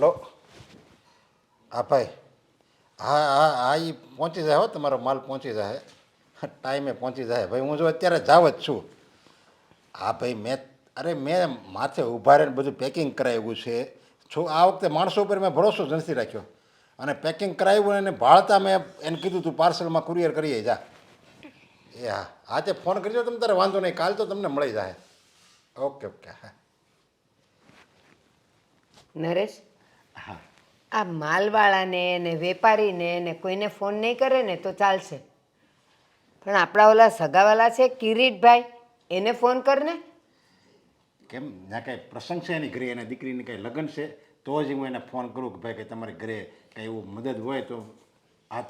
Hello. હા ભાઈ. હા હા હા, એ પહોંચી જાય હો, તમારો માલ પહોંચી જાય, ટાઈમે પહોંચી જાય ભાઈ. હું જો અત્યારે જાવ જ છું. હા ભાઈ, મેં માથે ઊભા રહીને બધું પેકિંગ કરાવ્યું છે. આ વખતે માણસો ઉપર મેં ભરોસો જ નથી રાખ્યો, અને પેકિંગ કરાવ્યું એને ભાળતા મેં એને કીધું તું પાર્સલમાં કુરિયર કરીએ જા. એ હા હા, તે ફોન કરજો તમે તારે, વાંધો નહીં, કાલ તો તમને મળી જાય. Okay okay. હા નરેશ, હા. આ માલવાળાને ને વેપારીને ને કોઈને ફોન નહીં કરે ને તો ચાલશે, પણ આપણા ઓલા સગાવાલા છે કિરીટભાઈ, એને ફોન કરને. કેમ, ત્યાં કાંઈ પ્રસંગ છે એની ઘરે, એના દીકરીને કાંઈ લગ્ન છે, તો જ હું એને ફોન કરું કે ભાઈ કે તમારે ઘરે કાંઈ એવું મદદ હોય તો હા,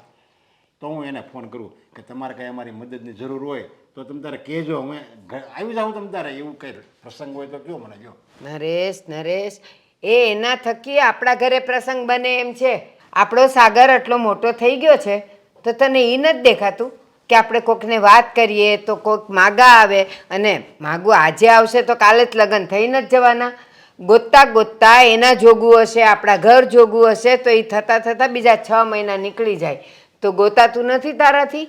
તો હું એને ફોન કરું કે તમારે કાંઈ અમારી મદદની જરૂર હોય તો તમે તારે કહેજો, હું આવી જાઉં તમે તારે. એવું કંઈ પ્રસંગ હોય તો કહો મને. જો નરેશ, એના થકી આપણા ઘરે પ્રસંગ બને એમ છે. આપણો સાગર આટલો મોટો થઈ ગયો છે તો તને એ નથી દેખાતું કે આપણે કોકને વાત કરીએ તો કોઈક માગા આવે, અને માગું આજે આવશે તો કાલે જ લગ્ન થઈ નથી જવાના. ગોતતા ગોતતા એના જોગવું હશે, આપણા ઘર જોગવું હશે, તો એ થતાં થતાં બીજા 6 મહિના નીકળી જાય. તો ગોતાતું નથી તારાથી?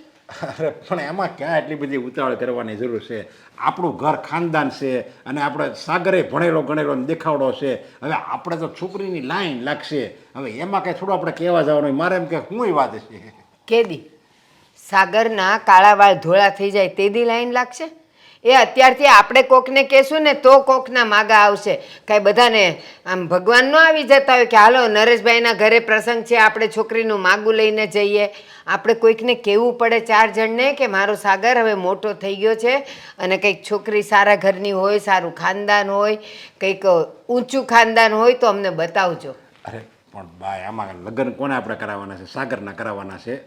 અરે પણ એમાં ક્યાં એટલી બધી ઉતાવળ કરવાની જરૂર છે? આપણું ઘર ખાનદાન છે, અને આપણે સાગરે ભણેલો ગણેલો દેખાવડો છે. હવે આપણે તો છોકરીની લાઈન લાગશે, હવે એમાં કાંઈ થોડું આપણે કહેવા જવાનું. મારે એમ કે હું વાત છે. કેદી સાગરના કાળા વાળ ધોળા થઈ જાય તેદી લાઈન લાગશે? એ અત્યારથી આપણે કોકને કહેશું ને તો કોકના માગા આવશે. કાંઈ બધાને આમ ભગવાન ન આવી જતા હોય કે હાલો નરેશભાઈના ઘરે પ્રસંગ છે, આપણે છોકરીનું માગું લઈને જઈએ. આપણે કોઈકને કહેવું પડે 4 જણને કે મારો સાગર હવે મોટો થઈ ગયો છે, અને કંઈક છોકરી સારા ઘરની હોય, સારું ખાનદાન હોય, કંઈક ઊંચું ખાનદાન હોય તો અમને બતાવજો. અરે પણ ભાઈ, આમાં લગ્ન કોને આપણે કરાવવાના છે? સાગરના કરાવવાના છે.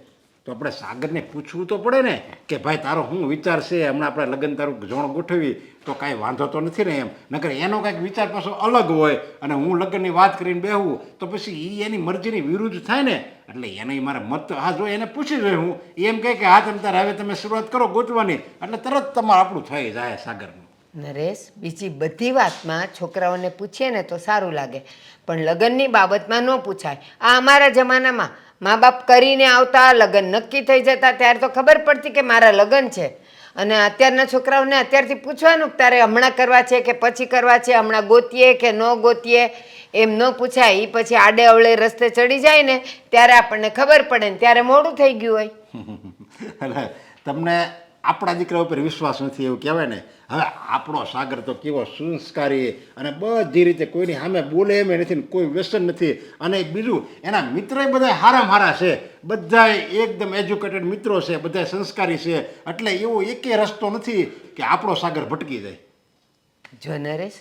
તો આપણે સાગરને પૂછવું તો પડે ને કે ભાઈ તારો શું વિચાર છે, હમણાં આપણે લગ્ન તારું જોણ ગોઠવી તો કાંઈ વાંધો તો નથી ને? એમ નકર એનો કાંઈક વિચાર પાછો અલગ હોય, અને હું લગ્નની વાત કરીને બેહું તો પછી એ એની મરજીની વિરુદ્ધ થાય ને. એટલે એને મારે મત, હા જો એને પૂછી જોઈ, હું એમ કહે કે હા તમે તારે હવે તમે શરૂઆત કરો ગોતવાની, એટલે તરત તમારે આપણું થઈ જાય સાગરનું. નરેશ, બીજી બધી વાતમાં છોકરાઓને પૂછીએ ને તો સારું લાગે, પણ લગ્નની બાબતમાં ન પૂછાય. આ અમારા જમાનામાં મા બાપ કરીને આવતા, લગ્ન નક્કી થઈ જતા ત્યારે તો ખબર પડતી કે મારા લગ્ન છે. અને અત્યારના છોકરાઓને અત્યારથી પૂછવાનું કે તારે હમણાં કરવા છે કે પછી કરવા છે, હમણાં ગોતીએ કે ન ગોતીએ, એમ ન પૂછાય. એ પછી આડે અવળે રસ્તે ચડી જાય ને ત્યારે આપણને ખબર પડે ને ત્યારે મોડું થઈ ગયું હોય. એટલે તમને આપણા દીકરા ઉપર વિશ્વાસ નથી એવું કહેવાય ને. હવે આપણો સાગર તો કેવો સંસ્કારી, અને બધી રીતે કોઈની સામે બોલે એમ નથી, કોઈ વ્યસન નથી. અને બીજું એના મિત્ર બધા હારા છે, બધા એકદમ એજ્યુકેટેડ મિત્રો છે, બધા સંસ્કારી છે. એટલે એવો એકેય રસ્તો નથી કે આપણો સાગર ભટકી જાય. જો નરેશ,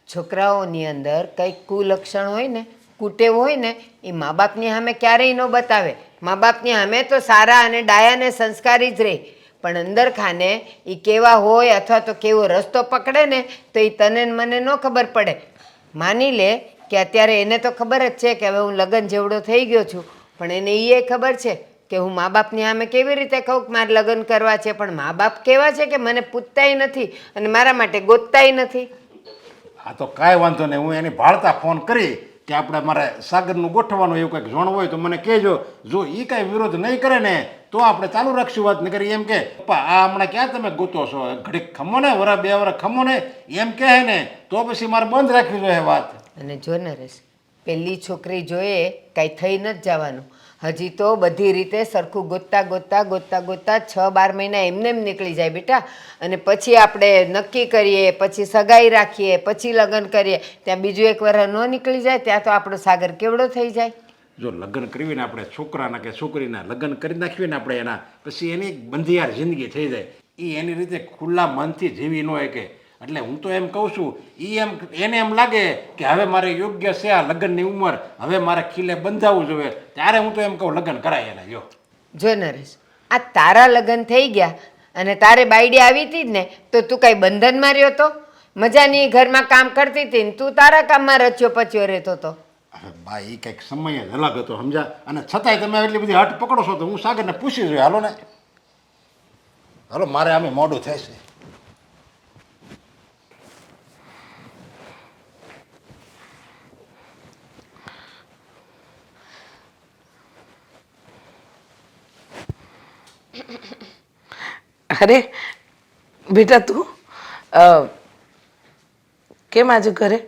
છોકરાઓની અંદર કંઈક કુલક્ષણ હોય ને, કુટેવ હોય ને, એ મા બાપની સામે ક્યારેય ન બતાવે. મા બાપની સામે તો સારા અને ડાયા ને સંસ્કારી જ રહે, પણ અંદર ખાને એ કેવા હોય અથવા તો કેવો રસ્તો પકડે ને તો એ તને મને ન ખબર પડે. માની લે કે અત્યારે એને તો ખબર જ છે કે હવે હું લગ્ન જેવડો થઈ ગયો છું, પણ એને એ ખબર છે કે હું મા બાપની સામે કેવી રીતે કહું કે મારે લગ્ન કરવા છે, પણ મા બાપ કેવા છે કે મને પૂછતાય નથી અને મારા માટે ગોતતાય નથી. હા તો કાંઈ વાંધો નહીં, હું એની ભાળતા ફોન કરી કે આપણે મારે સાગરનું ગોઠવવાનું એવું કંઈક જોણ હોય તો મને કહેજો. જો એ કાંઈ વિરોધ નહીં કરે ને તો આપણે ચાલુ રાખશું વાત. નકર એમ કે પપ્પા આ હમણાં ક્યાં તમે ગોતો છો, ઘડીક ખમો ને, વરા 2 વરસ ખમો ને, એમ કહે ને તો પછી મારે બંધ રાખવી જોઈએ વાત. અને જો નરેશ, પહેલી છોકરી જોઈએ કાંઈ થઈ નથી જવાનું. હજી તો બધી રીતે સરખું ગોતતા ગોતતા ગોતતા ગોતતા 6-12 મહિના એમને એમ નીકળી જાય બેટા. અને પછી આપણે નક્કી કરીએ, પછી સગાઈ રાખીએ, પછી લગ્ન કરીએ, ત્યાં બીજું 1 વરસ ન નીકળી જાય ત્યાં તો આપણો સાગર કેવડો થઈ જાય. જો લગ્ન કરવીને આપણે છોકરાના કે છોકરીના લગ્ન કરી નાખીએ ને આપણે એના, પછી એની એક બંધિયાર જિંદગી થઈ જાય. એ એની રીતે ખુલ્લા મનથી જીવી ન શકે. એટલે હું તો એમ કહું છું, એને એમ લાગે કે હવે મારે યોગ્ય છે આ લગ્નની ઉંમર, હવે મારે ખીલે બંધાવવું જોઈએ, ત્યારે હું તો એમ કહું લગ્ન કરાય એને. જો નરેશ, આ તારા લગ્ન થઈ ગયા અને તારે બાયડી આવી હતી જ ને, તો તું કાંઈ બંધનમાં રહ્યો તો? મજાની ઘરમાં કામ કરતી હતી ને તું તારા કામમાં રચ્યો પચ્યો રહેતો હતો. અરે બા, એ કંઈક સમય જ અલગ હતો, સમજા. અને છતાંય તમે એટલી બધી હટ પકડો છો તો હું સાગરને પૂછી જોઈએ. હાલો ને, હાલો, મારે આમે મોડું થાય છે. અરે બેટા તું કેમ આજે ઘરે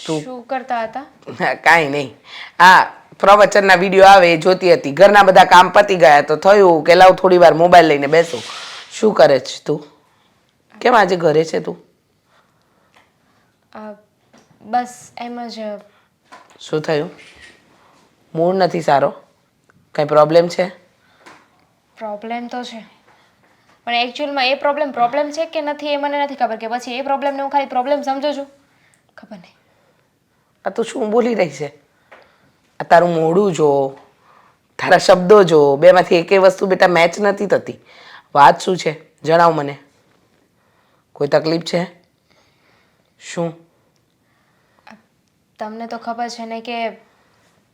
તું શું કરતા હતા? કાંઈ નહીં. હા, પ્રવચનના વિડીયો આવે એ જોતી હતી. ઘરના બધા કામ પતી ગયા તો થયું કે લાવ થોડી વાર મોબાઈલ લઈને બેસું. શું કરે છે તું? કેમ આજે ઘરે છે તું? અ, બસ એમ જ. શું થયું? મૂડ નથી સારો? કંઈ પ્રોબ્લેમ છે? પ્રોબ્લેમ તો છે, પણ એકચ્યુઅલમાં એ પ્રોબ્લેમ છે કે નથી એ મને નથી ખબર, કે પછી એ પ્રોબ્લેમને હું ખાલી પ્રોબ્લેમ સમજુ છું, ખબર નહીં. આ તું શું બોલી રહી છે? આ તારું મોઢું જો, તારા શબ્દો જો, બેમાંથી એકેય વસ્તુ બેટા મેચ નથી થતી. વાત શું છે? જણાવ મને. કોઈ તકલીફ છે? શું? તમને તો ખબર છે ને કે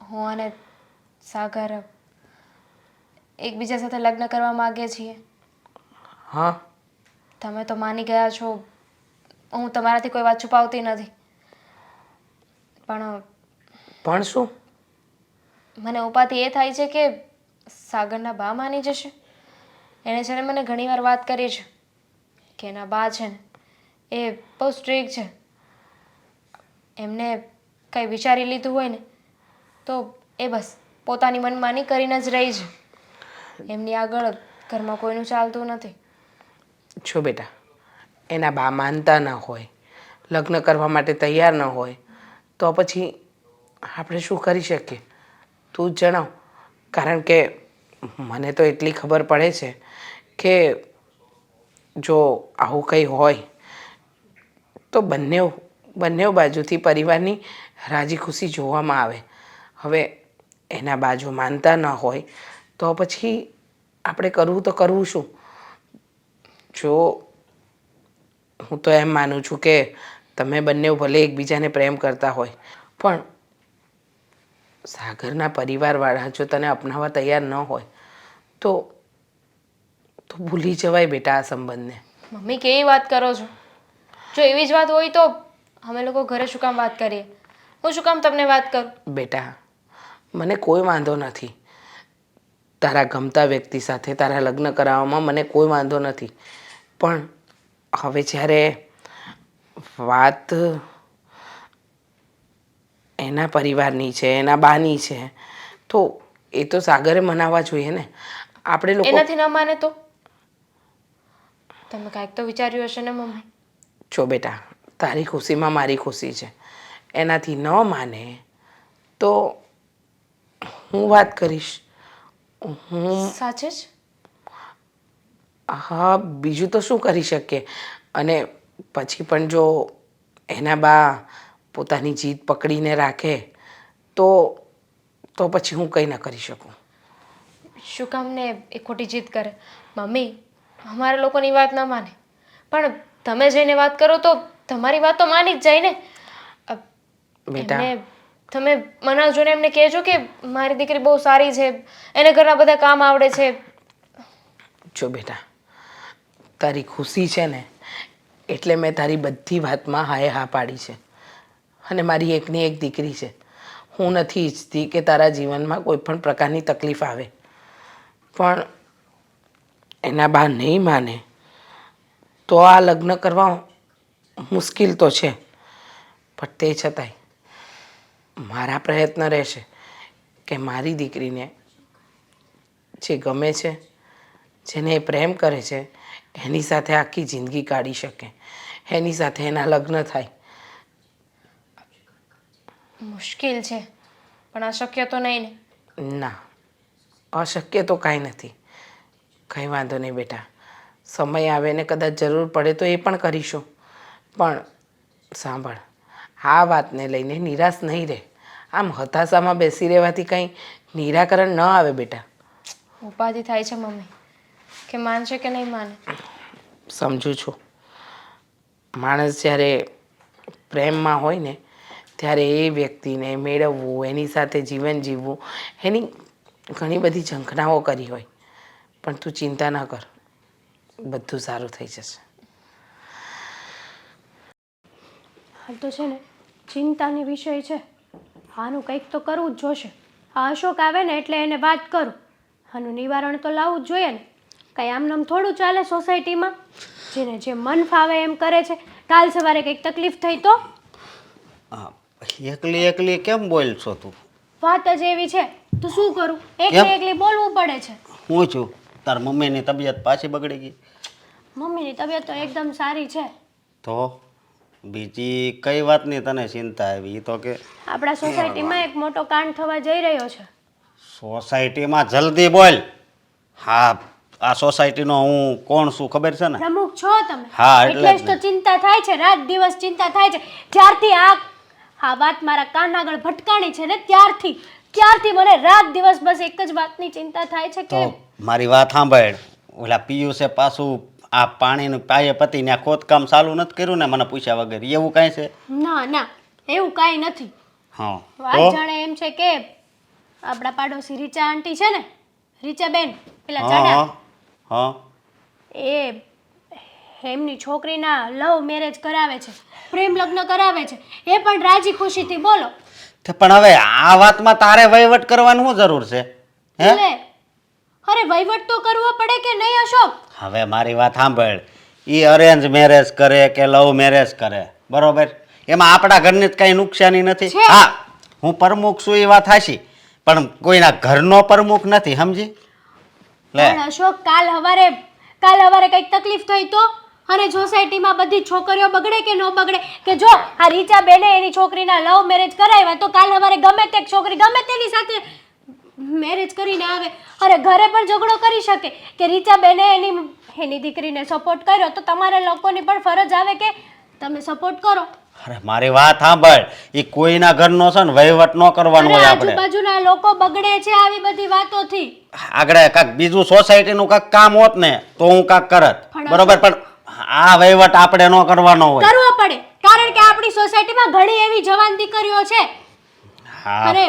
હું અને સાગર એકબીજા સાથે લગ્ન કરવા માગીએ છીએ. હા. તમે તો માની ગયા છો. હું તમારાથી કોઈ વાત છુપાવતી નથી, પણ પણ શું? મને ઉપાધિ એ થાય છે કે સાગરના બા માની જશે. એણે છે ને મને ઘણીવાર વાત કરી છે કે એના બા છે ને એ બહુ સ્ટ્રિક્ટ છે. એમને કંઈ વિચારી લીધું હોય ને તો એ બસ પોતાની મનમાની કરીને જ રહી છે. એમની આગળ ઘરમાં કોઈનું ચાલતું નથી. જો બેટા, એના બા માનતા ન હોય, લગ્ન કરવા માટે તૈયાર ન હોય, તો પછી આપણે શું કરી શકીએ? તું જ જણાવ. કારણ કે મને તો એટલી ખબર પડે છે કે જો આવું કંઈ હોય તો બંને બાજુથી પરિવારની રાજી ખુશી જોવામાં આવે. હવે એના બાજુ માનતા ન હોય તો પછી આપણે કરવું તો કરવું શું? જો હું તો એમ માનું છું કે તમે બંને ભલે એકબીજાને પ્રેમ કરતા હોય, પણ સાગરના પરિવારવાળા જો તને અપનાવવા તૈયાર ન હોય તો ભૂલી જવાય બેટા આ સંબંધને. મમ્મી કેવી વાત કરો છો? જો એવી જ વાત હોય તો અમે લોકો ઘરે શું કામ વાત કરીએ? હું શું કામ તમને વાત કરું? બેટા, મને કોઈ વાંધો નથી. તારા ગમતા વ્યક્તિ સાથે તારા લગ્ન કરાવવામાં મને કોઈ વાંધો નથી. પણ હવે જ્યારે વાત એના પરિવારની છે, એના બાની છે, તો એ તો સાગરે મનાવવા જોઈએ ને. આપણે લોકો એનાથી ન માને તો? તમે કાંઈક તો વિચાર્યું હશે ને મમ્મી? જો બેટા, તારી ખુશીમાં મારી ખુશી છે. એનાથી ન માને તો હું વાત કરીશ. હું સાચે જ? હા, બીજું તો શું કરી શકીએ? અને પછી પણ જો એના બા પોતાની જીદ પકડીને રાખે તો પછી હું કંઈ ન કરી શકું. શું કામ ને એ ખોટી જીદ કરે? મમ્મી, અમારા લોકોની વાત ન માને, પણ તમે જઈને વાત કરો તો તમારી વાત તો માની જ જાય ને. બેટા, એમને તમે મનાવજો ને એમને કહેજો કે મારી દીકરી બહુ સારી છે, એને ઘરના બધા કામ આવડે છે. જો બેટા, તારી ખુશી છે ને એટલે મેં તારી બધી વાતમાં હાય હા પાડી છે. અને મારી એકની એક દીકરી છે. હું નથી ઈચ્છતી કે તારા જીવનમાં કોઈ પણ પ્રકારની તકલીફ આવે. પણ એના બા નહીં માને તો આ લગ્ન કરવા મુશ્કેલ તો છે. પણ તે છતાંય મારા પ્રયત્ન રહેશે કે મારી દીકરીને જે ગમે છે, જેને એ પ્રેમ કરે છે, એની સાથે આખી જિંદગી કાઢી શકે, એની સાથે એના લગ્ન થાય. મુશ્કેલ છે, પણ અશક્ય તો નહીં ને? ના, અશક્ય તો કાંઈ નથી. કંઈ વાંધો નહીં બેટા. સમય આવે ને કદાચ જરૂર પડે તો એ પણ કરીશું. પણ સાંભળ, આ વાતને લઈને નિરાશ નહીં રહે. આમ હતાશામાં બેસી રહેવાથી કંઈ નિરાકરણ ન આવે બેટા. ઉપાધિ થાય છે મમ્મી કે માનશે કે નહીં માને. સમજુ છું. માણસ જ્યારે પ્રેમમાં હોય ને ત્યારે એ વ્યક્તિને મેળવવું, એની સાથે જીવન જીવવું, એની ઘણી બધી ઝંખનાઓ કરી હોય. પણ તું ચિંતા ન કર, બધું સારું થઈ જશે. હાલ તો છે ને ચિંતાની વિષય છે. આનું કંઈક તો કરવું જ જોશે. આ અશોક આવે ને એટલે એને વાત કરું. આનું નિવારણ તો લાવવું જ જોઈએ ને. કંઈ આમનામ થોડું ચાલે સોસાયટીમાં? જેને જે મન ફાવે એમ કરે છે. કાલ સવારે કંઈક તકલીફ થઈ તો હા, એકલી એકલી કેમ બોલ છો તું? વાત જ એવી છે તો શું કરું? કેમ? એકલી એકલી બોલવું પડે છે. હું છું તાર મમ્મીની તબિયત પાછી બગડી ગઈ મમ્મીની તબિયત તો એકદમ સારી છે. તો બીજી કઈ વાતની તને ચિંતા આવી? ઈ તો કે આપણા સોસાયટીમાં એક મોટો કાંડ થવા જઈ રહ્યો છે. સોસાયટીમાં જલ્દી બોલ. હા, આ સોસાયટીનો હું કોણ છું ખબર છે ને? પ્રમુખ છો તમે? હા, એટલે એટલે જ તો ચિંતા થાય છે, રાત દિવસ ચિંતા થાય છે. જ્યારથી આ વાત મારા કાન આગળ ભટકાણી છે ને ત્યારથી મને રાત દિવસ બસ એક જ વાતની ચિંતા થાય છે કે તો મારી વાત સાંભળ. ઓલા પિયુષે પાછું આ પાણીનું પાયે પતિ ને ખોદકામ ચાલુ નથી કર્યું ને મને પૂછ્યા વગર? એવું કાંઈ છે? ના એવું કાંઈ નથી. હા વાત તો જાણે એમ છે કે આપણા પાડોશી રીચા આંટી છે ને, રીચાબેન પેલા હા ચડા, હા હા એ એમની છોકરીના લવ મેરેજ કરાવે છે, પ્રેમ લગ્ન કરાવે છે. એ પણ રાજી ખુશીથી બોલો. તે પણ હવે આ વાતમાં તારે વહીવટ કરવાની શું જરૂર છે? હે? એટલે અરે વહીવટ તો કરવો પડે કે નહીં અશોક? હવે મારી વાત સાંભળ. ઈ અરેન્જ મેરેજ કરે કે લવ મેરેજ કરે, બરોબર, એમાં આપણા ઘરની જ કઈ નુકસાની નથી. છે. હા, હું પ્રમુખ છું એ વાત હાચી, પણ કોઈના ઘરનો પ્રમુખ નથી, સમજી લે. પણ અશોક કાલ હવારે કંઈક તકલીફ થઈ તો? અને સોસાયટીમાં બધી છોકરીઓ બગડે કે ન બગડે? કે જો આ રીચા બેને એની છોકરીના લવ મેરેજ કરાવ્યા તો કાલ હવારે ગમે તે છોકરી ગમે તેની સાથે મેરેજ કરીને આવે, અરે ઘરે પણ ઝઘડો કરી શકે કે રીચા બેને એની દીકરીને સપોર્ટ કર્યો, તો તમારા લોકોની પણ ફરજ આવે કે તમે સપોર્ટ કરો. અરે મારી વાત સાંભળ, ઈ કોઈના ઘરનો છે ને વહીવટ ન કરવાનો અરે હોય આપણે. આજુબાજુના લોકો બગડે છે આવી બધી વાતોથી. આગળ કાંક બીજું સોસાયટીનું કાંક કામ હોત ને તો હું કાંક કરત, પણ બરોબર, પણ આ વહીવટ આપણે ન કરવાનો હોય. કરવો પડે, કારણ કે આપણી સોસાયટીમાં ઘણી એવી જવાન દીકરીઓ છે. હા, અરે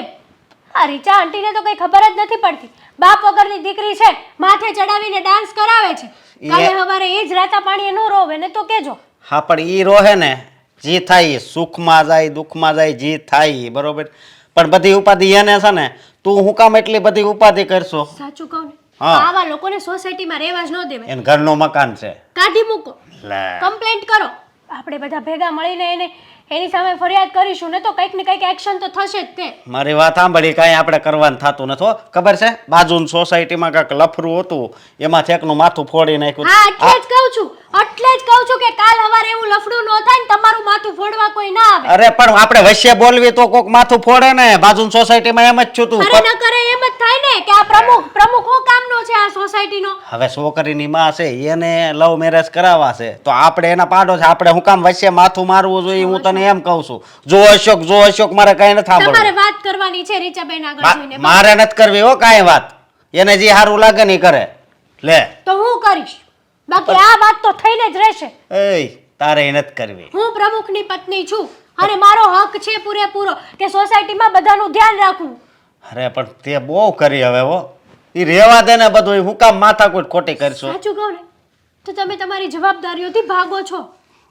આ રીચા આંટીને તો કઈ ખબર જ નથી પડતી. બાપ વગરની દીકરી છે, માથે ચડાવીને ડાન્સ કરાવે છે. કાલે હવારે એ જ રાતા પાણીએ નો રોવે ને તો કેજો. હા, પણ ઈ રોહે ને, જી થાય, સુખમાં જાય દુઃખમાં જાય, જી થાય, બરોબર, પણ બધી ઉપાધિ એને છે ને. તું હું કામ એટલી બધી ઉપાધિ કરશો? સાચું કહું ને, હા. આવા લોકોને સોસાયટીમાં રહેવા જ ન દેવાય. એને ઘરનું મકાન છે. કાઢી મૂકો, લે, કમ્પ્લેન્ટ કરો. આપણે બધા ભેગા મળીને એની સામે ફરિયાદ કરીશું ને તો કંઈક ને કંઈક એક્શન તો થશે જ તે. મારી વાત સાંભળી, કાંઈ આપણે કરવાનું થતું નથી હો. ખબર છે, બાજુની સોસાયટીમાં કાંઈક લફરું હતું, એમાં એકનું માથું ફોડી નાખ્યું. હા, એટલે જ કહું છું કે કાલ હવારે એવું લફડું ન થાય ને તમારું માથું ફોડવા કોઈ ના આવે. અરે પણ આપણે વચ્ચે બોલવી તો કોક માથું ફોડે ને. બાજુની સોસાયટીમાં એમ જ છું તું. અરે ન કરે એમ જ થાય ને કે આ પ્રમુખ હું કામનો છે આ સોસાયટીનો? હવે છોકરીની માં છે, એને લવ મેરેજ કરાવવા છે, તો આપણે એના પાડો છે, આપણે હું કામ વચ્ચે માથું મારવું જોઈએ? હું તને એમ કહું છું. જો અશોક, મારે કઈ નથી તમારે સાંભળવું. વાત કરવાની છે રીચાબેન આગળ જઈને. મારે નથી કરવી હો કાંઈ વાત. એને જે સારું લાગે ને ઈ કરે. લે, તો હું કરીશ, બાકી આ વાત તો થઈને જ રહેશે. એય તારે નથી કરવી. હું પ્રમુખની પત્ની છું અને મારો હક છે પૂરેપૂરો કે સોસાયટીમાં બધાનું ધ્યાન રાખવું. અરે પણ તે બહુ કરી હવે હો. ઈ રેવા દે ને બધું. હું કામ માથાકૂટ ખોટી કરશો? સાચું કહું ને તો તમે તમારી જવાબદારીઓથી ભાગો છો,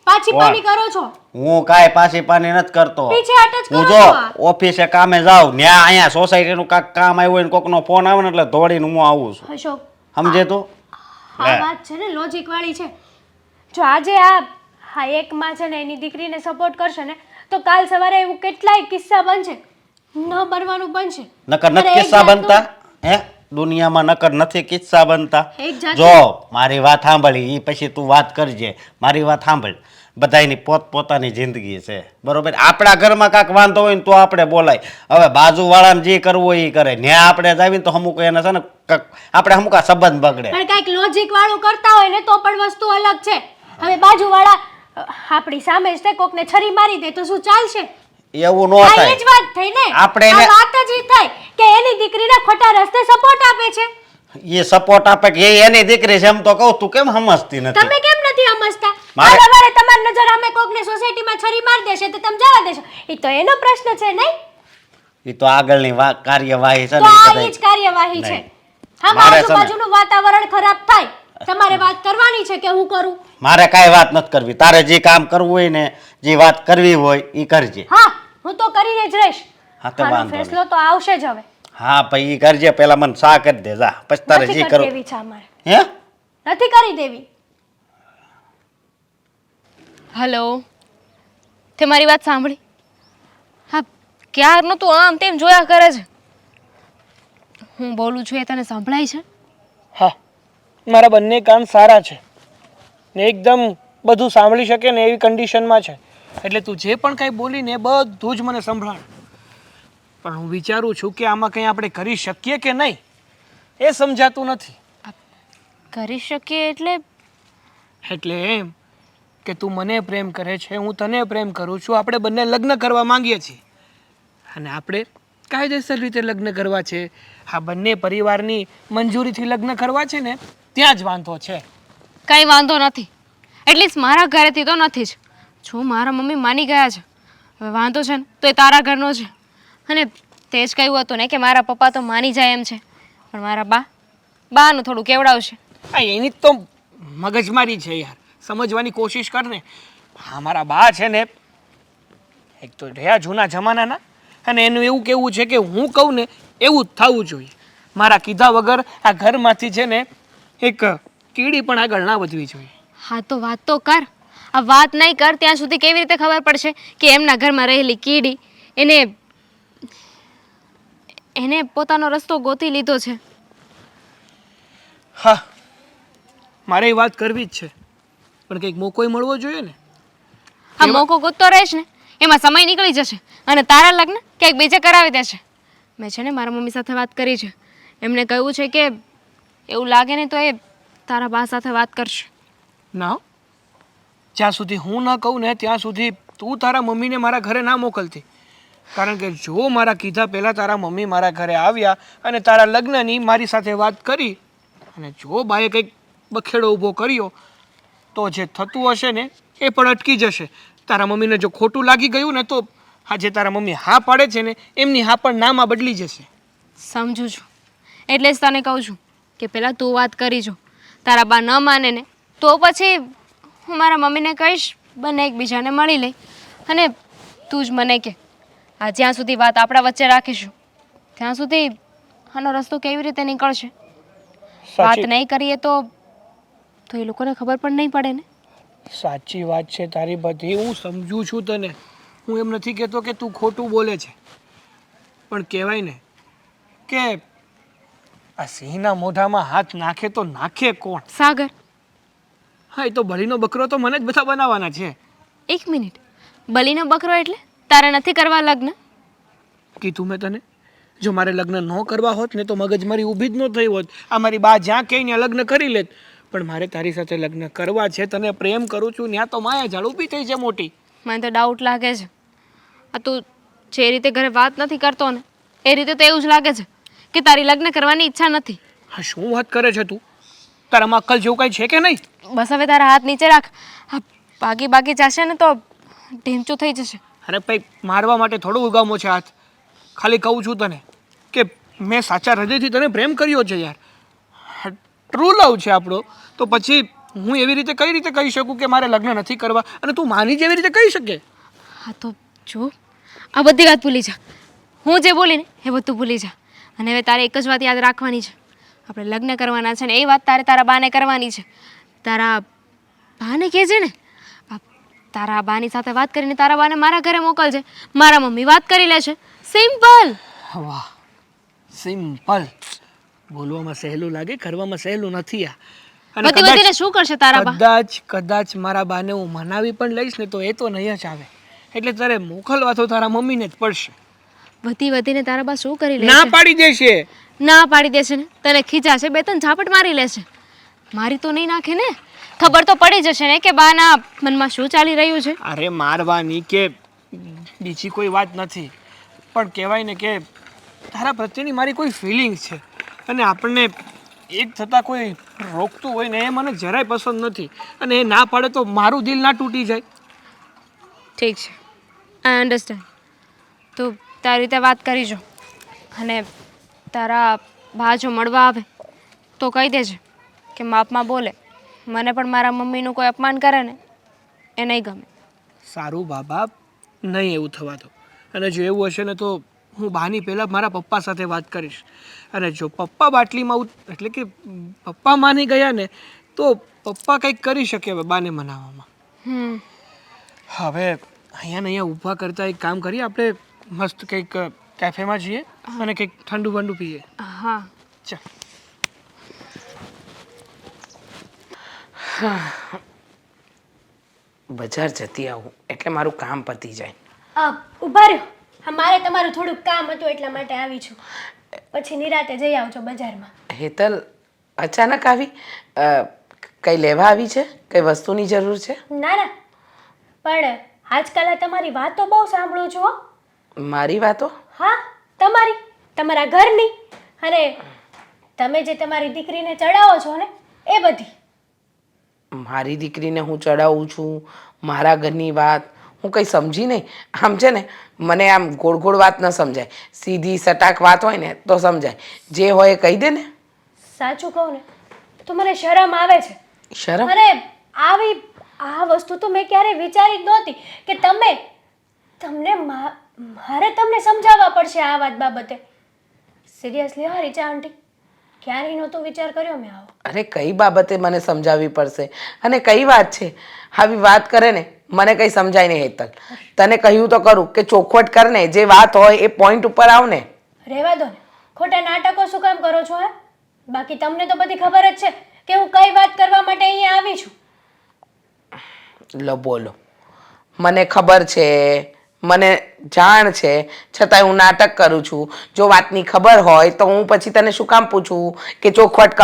પાછી પાની કરો છો. હું કાંઈ પાછી પાની નથી કરતો. પીછેહટ જ હું કરો જો છો આ. ઓફિસે કામે જાઉં, ન્યા અહીંયા સોસાયટીનું કાંઈક કામ આવ્યું હોય ને કોકનો ફોન આવે ને એટલે દોડીને હું આવું છું. અશોક, સમજે તું? આ વાત છે ને લોજિક વાળી છે. જો આજે આ એક માં છે ને એની દીકરીને સપોર્ટ કરશે ને તો કાલ સવારે એવું કેટલાય કિસ્સા બનશે, ન બનવાનું બનશે. નકર અરે નથી એક કિસ્સા જાતનું- બનતા હે દુનિયામાં? નકર નથી કિસ્સા બનતા. એક જાતનું- જો મારી વાત સાંભળી, ઈ પછી તું વાત કરજે. મારી વાત સાંભળ, બધાયની પોતપોતાની જિંદગી છે, બરોબર. આપણા ઘરમાં કાંઈક વાંધો હોય ને તો આપણે બોલાય. હવે બાજુવાળાને જે કરવું હોય એ કરે. ન્યા આપણે જાવીને તો અમુક એને છે ને આપણે અમુક આ સંબંધ બગડે. પણ કાંઈક લોજિક વાળું કરતા હોય ને તો પણ વસ્તુ અલગ છે. હવે બાજુવાળા આપણી સામે જ તે કોકને છરી મારી દે તો શું ચાલશે? એવું ન આ એ થાય. જ વાત થઈ ને. આપણે આ એને- વાત જ ઈ થઈ કે એની દીકરીને ખોટા રસ્તે સપોર્ટ આપે છે. એ સપોર્ટ આપે કે એ એની દીકરી છે એમ તો કહું. તું કેમ સમજતી નથી? તમે કેમ નથી સમજતા? મારે- કાલ સવારે તમારી નજર સામે કોકને સોસાયટીમાં છરી મારી દેશે તો તમે જવા દેશો? એ તો એનો પ્રશ્ન છે નહીં? એ તો આગળની કાર્યવાહી છે તો ને આ ઈ ઈ જ કાર્યવાહી છે. નહીં. હા, મારે છે ને- આજુબાજુનું વાતાવરણ ખરાબ થાય તમારે વાત કરવાની છે કે હું કરું? મારે કાંઈ વાત નથી કરવી. તારે જે કામ કરવું હોય ને, જે વાત કરવી હોય એ કરજે. હા, હું તો કરીને જ રહીશ. હા, તો આનો વાંધો ફેસલો તો આવશે જ હવે. હા ભાઈ, ઈ કરજે. પેલા મને સા કરી દે જા, પછી તારે નથી જે કરતી કરવું. એવી છે અમારે. હે નથી કરી દેવી. હલો, તે મારી વાત સાંભળી? હા, ક્યારનું તું આમ તેમ જોયા કરે છે. હું બોલું છું એ તને સંભળાય છે? હા, મારા બંને કાન સારા છે ને એકદમ બધું સાંભળી શકે ને એવી કન્ડિશનમાં છે. એટલે તું જે પણ કંઈ બોલીને બધું જ મને સંભળાણ. પણ હું વિચારું છું કે આમાં કંઈ આપણે કરી શકીએ કે નહીં એ સમજાતું નથી. કરી શકીએ એટલે એમ કે તું મને પ્રેમ કરે છે, હું તને પ્રેમ કરું છું, આપણે બંને લગ્ન કરવા માંગીએ છીએ અને આપણે કાયદેસર રીતે લગ્ન કરવા છે. આ બંને પરિવારની મંજૂરીથી લગ્ન કરવા છે ને ત્યાં જ વાંધો છે. કંઈ વાંધો નથી. એટલીસ્ટ મારા ઘરેથી તો નથી જ. જો મારા મમ્મી માની ગયા છે, હવે વાંધો છે ને તો એ તારા ઘરનો છે. અને તે જ કહ્યું હતું ને કે મારા પપ્પા તો માની જાય એમ છે, પણ મારા બાનું થોડું કેવડાવશે. હા, એની તો મગજમારી છે યાર, સમજવાની કોશિશ કર ને. હા, મારા બા છે ને એક તો રહ્યા જૂના જમાનાના અને એનું એવું કહેવું છે કે હું કહું ને એવું જ થવું જોઈએ. મારા કીધા વગર આ ઘરમાંથી છે ને એક કીડી પણ આગળ ના વધવી જોઈએ. હા તો વાત તો કર. આ વાત નહીં કર ત્યાં સુધી કેવી રીતે ખબર પડશે કે એમના ઘરમાં રહેલી કીડી એને પોતાનો રસ્તો ગોતી લીધો છે? હા, મારે એ વાત કરવી જ છે પણ કંઈક મોકોય મળવો જોઈએ ને. આ મોકો ગોતતો રહીશ ને એમાં સમય નીકળી જશે અને તારા લગ્ન ક્યાંક બીજે કરાવી દેશે. મેં છે ને મારા મમ્મી સાથે વાત કરી છે. એમણે કહ્યું છે કે એવું લાગે ને તો એ તારા બા સાથે વાત કરશે. ના, જ્યાં સુધી હું ન કહું ને ત્યાં સુધી તું તારા મમ્મીને મારા ઘરે ના મોકલતી. કારણ કે જો મારા કીધા પહેલાં તારા મમ્મી મારા ઘરે આવ્યા અને તારા લગ્નની મારી સાથે વાત કરી અને જો બાએ કંઈક બખેડો ઊભો કર્યો તો જે થતું હશે ને એ પણ અટકી જશે. તારા મમ્મીને જો ખોટું લાગી ગયું ને તો આજે તારા મમ્મી હા પાડે છે ને એમની હા પણ નામાં બદલી જશે. સમજુ છું. એટલે જ તને કહું છું કે પહેલાં તું વાત કરી જો. તારા બા ન માને ને તો પછી હું મારા મમ્મીને કહીશ બંને એકબીજાને મળી લઈ. અને તું જ મને કે આ જ્યાં સુધી વાત આપણા વચ્ચે રાખીશું ત્યાં સુધી આનો રસ્તો કેવી રીતે નીકળશે? વાત નહીં કરીએ તો એ લોકોને ખબર પણ નહીં પડે ને. સાચી વાત છે તારી બધી, હું સમજુ છું તને. હું એમ નથી કહેતો કે તું ખોટું બોલે છે, પણ કહેવાય ને કે આ સિંહના મોઢામાં હાથ નાખે તો નાખે કોણ? સાગર, હા, એ તો બળીનો બકરો તો મને જ બધા બનાવવાના છે. એક મિનિટ, બલીનો બકરો એટલે તારે નથી કરવા લગ્ન? કીધું મેં તને, જો મારે લગ્ન ન કરવા હોત ને તો મગજમારી ઊભી જ ન થઈ હોત. આ મારી બા જ્યાં કહે ત્યાં લગ્ન કરી લેત. પણ મારે તારી સાથે લગ્ન કરવા છે, તને પ્રેમ કરું છું, ત્યાં તો માયા ઝાડ ઊભી થઈ છે મોટી. મને તો ડાઉટ લાગે છે. આ તું જે રીતે ઘરે વાત નથી કરતો ને એ રીતે તો એવું જ લાગે છે કે તારી લગ્ન કરવાની ઈચ્છા નથી. હા, શું વાત કરે છે તું? તારામાં અક્કલ જેવું કંઈ છે કે નહીં? બસ હવે તારા હાથ નીચે રાખ. આ બાકી જશે ને તો ઢીંચું થઈ જશે. અરે ભાઈ, મારવા માટે થોડો ઉગામો છે હાથ. ખાલી કહું છું તને કે મેં સાચા હૃદયથી તને પ્રેમ કર્યો છે યાર. ટ્રુ લવ છે આપણો, તો પછી હું એવી રીતે કઈ રીતે કહી શકું કે મારે લગ્ન નથી કરવા અને તું માની જેવી રીતે કહી શકે? હા તો જો, આ બધી વાત ભૂલી જા. હું જે બોલી ને એ બધું ભૂલી જા. અને હવે તારે એક જ વાત યાદ રાખવાની છે. આપણે લગ્ન કરવાના છે ને એ વાત તારે તારા બાને કરવાની છે. તારા બાને કહેજે ને, તારા બાની સાથે વાત કરીને તારા બાને મારા ઘરે મોકલજે. મારા મમ્મી વાત કરી લેશે. સિમ્પલ. વાહ, સિમ્પલ. બોલવામાં સહેલું લાગે, કરવામાં સહેલું નથી આ. અને બધીને શું કરશે તારા બા? કદાચ મારા બાને હું મનાવી પણ લઈશ ને તો એ તો નહીં જ આવે. એટલે તારે મોકલવા તો તારા મમ્મીને જ પડશે. વધીને તારા બા શું કરી લેશે? ના પાડી દેશે. ના પાડી દેશે ને તને ખીજાશે, બે ત્રણ ઝાપટ મારી લેશે. મારી તો નહીં નાખે ને. ખબર તો પડી જશે ને કે બાના મનમાં શું ચાલી રહ્યું છે. અરે મારવાની કે બીજી કોઈ વાત નથી, પણ કહેવાય ને કે તારા પ્રત્યેની મારી કોઈ ફિલિંગ્સ છે અને આપણને એક થતાં કોઈ રોકતું હોય ને એ મને જરાય પસંદ નથી. અને એ ના પાડે તો મારું દિલ ના તૂટી જાય. ઠીક છે, આઈ અન્ડરસ્ટેન્ડ. તું તારી રીતે વાત કરી જો. અને તારા બા જો મળવા આવે તો કહી દેજે કે માપમાં બોલે. મને પણ મારા મમ્મીનું કોઈ અપમાન કરે ને એ નહીં ગમે. સારું બાબા, નહીં એવું થવા દો. અને જો એવું હશે ને તો હું બાની પહેલાં મારા પપ્પા સાથે વાત કરીશ. અને જો પપ્પા બાટલીમાં એટલે કે પપ્પા માની ગયા ને તો પપ્પા કંઈક કરી શકે હવે બાને મનાવવામાં. હવે અહીંયા ને અહીંયા ઊભા કરતા એક કામ કરીએ, આપણે મસ્ત કંઈક કેફેમાં જઈએ અને કંઈક ઠંડુ બંડુ પીએ. હા ચાલ. બજાર જતી આવું એટલે મારું કામ પતી જાય. ઊભા રહ્યો. હા, મારે તમારું થોડુંક કામ હતું એટલા માટે આવી છું. પછી નિરાતે જઈ આવજો બજારમાં. હેતલ અચાનક આવી? કંઈ લેવા આવી છે? કઈ વસ્તુની જરૂર છે? ના ના, પણ આજકાલ આ તમારી વાતો બહુ સાંભળું છું હો. મારી વાતો? હા, તમારા ઘરની, અને તમે જે તમારી દીકરીને ચડાવો છો ને એ બધી. મારી દીકરીને હું ચડાવું છું? મારા ઘરની વાત હું કંઈ સમજી નહીં. આમ છે ને, મને આમ ગોળ ગોળ વાત ન સમજાય. સીધી સટાક વાત હોય ને તો સમજાય. જે હોય એ કહી દે ને. સાચું કહું ને તો મને શરમ આવે છે. શરમ? અરે આ વસ્તુ તો મેં ક્યારેય વિચારી જ નહોતી કે મારે તમને સમજાવવા પડશે આ વાત બાબતે. સિરિયસલી હા રીચા આંટી, ક્યારેય નહોતો વિચાર કર્યો મેં આવો. અરે કઈ બાબતે મને સમજાવવી પડશે? અને કઈ વાત છે? આવી વાત કરે ને મને કંઈ સમજાય નહીં હેતલ. તને કહ્યું તો કરું કે ચોખવટ કર ને, જે વાત હોય એ પોઈન્ટ ઉપર આવ ને. રહેવા દો ને, ખોટા નાટકો શું કામ કરો છો? બાકી તમને તો બધી ખબર જ છે કે હું કઈ વાત કરવા માટે અહીંયા આવી છું. લો બોલો, મને ખબર છે, મને જાણ છે, છતાંય હું નાટક કરું છું. જો વાતની ખબર હોય તો હું પછી તને શું કામ પૂછું કે ચોખવટ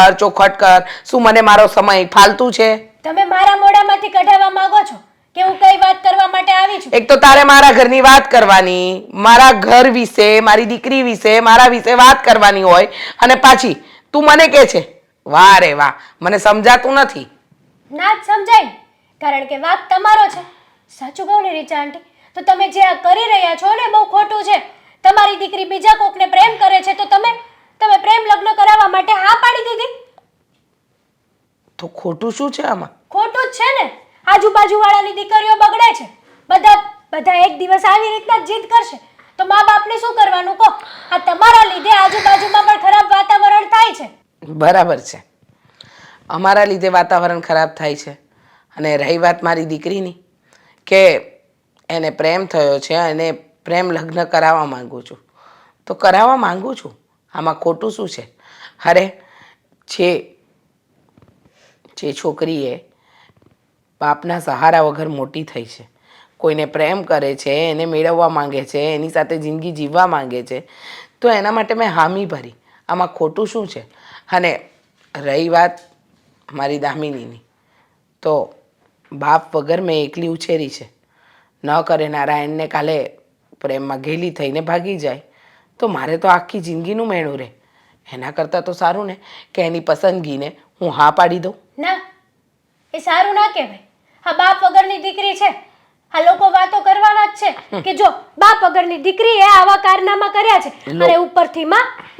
કર? શું મને મારો સમય ફાલતું છે? તમે મારા મોઢામાંથી કઢાવવા માંગો છો કે હું કઈ વાત કરવા માટે આવી છું? એક તો તારે મારા ઘરની વાત કરવાની, મારા ઘર વિશે, મારી દીકરી વિશે, મારા વિશે વાત કરવાની હોય, અને પાછી તું મને કહે છે. વાહ રે વાહ, મને સમજાતું નથી. ના જ સમજાય ને, કારણ કે વાક તમારો છે. સાચું કહું ને રીચા આંટી, તો તમે જે આ કરી રહ્યા છો ને બહુ ખોટું છે. તમારી દીકરી બીજા કોકને પ્રેમ કરે છે તો તમે પ્રેમ લગ્ન કરાવવા માટે હા પાડી દીધી. તો ખોટું શું છે આમાં? ખોટું જ છે ને. આજુબાજુ વાળાની દીકરીઓ બગડે છે. બધા એક દિવસ આવી રીતના જીદ કરશે તો મા બાપને શું કરવાનું કહો? આ તમારા લીધે આજુબાજુમાં પણ ખરાબ વાતાવરણ થાય છે. બરાબર છે, અમારા લીધે વાતાવરણ ખરાબ થાય છે. અને રહી વાત મારી દીકરીની, કે એને પ્રેમ થયો છે અને પ્રેમ લગ્ન કરાવવા માંગુ છું, તો કરાવવા માંગુ છું. આમાં ખોટું શું છે? અરે જે છોકરીએ બાપના સહારા વગર મોટી થઈ છે, કોઈને પ્રેમ કરે છે, એને મેળવવા માંગે છે, એની સાથે જિંદગી જીવવા માંગે છે, તો એના માટે મેં હામી ભરી. આમાં ખોટું શું છે? અને રહી વાત મારી દામિનીની, તો બાપ વગર મેં એકલી ઉછેરી છે. ન કરે નારાયણને કાલે પ્રેમમાં ઘેલી થઈને ભાગી જાય તો મારે તો આખી જિંદગીનું મેળું રહે. એના કરતાં તો સારું ને કે એની પસંદગીને હું હા પાડી દઉં. ના, એ સારું ના કહેવાય. હા, બાપ વગરની દીકરી છે. આ લોકો વાતો કરવાના જ છે કે જો બાપ વગરની દીકરીએ આવા કારનામા કર્યા છે, અને ઉપરથી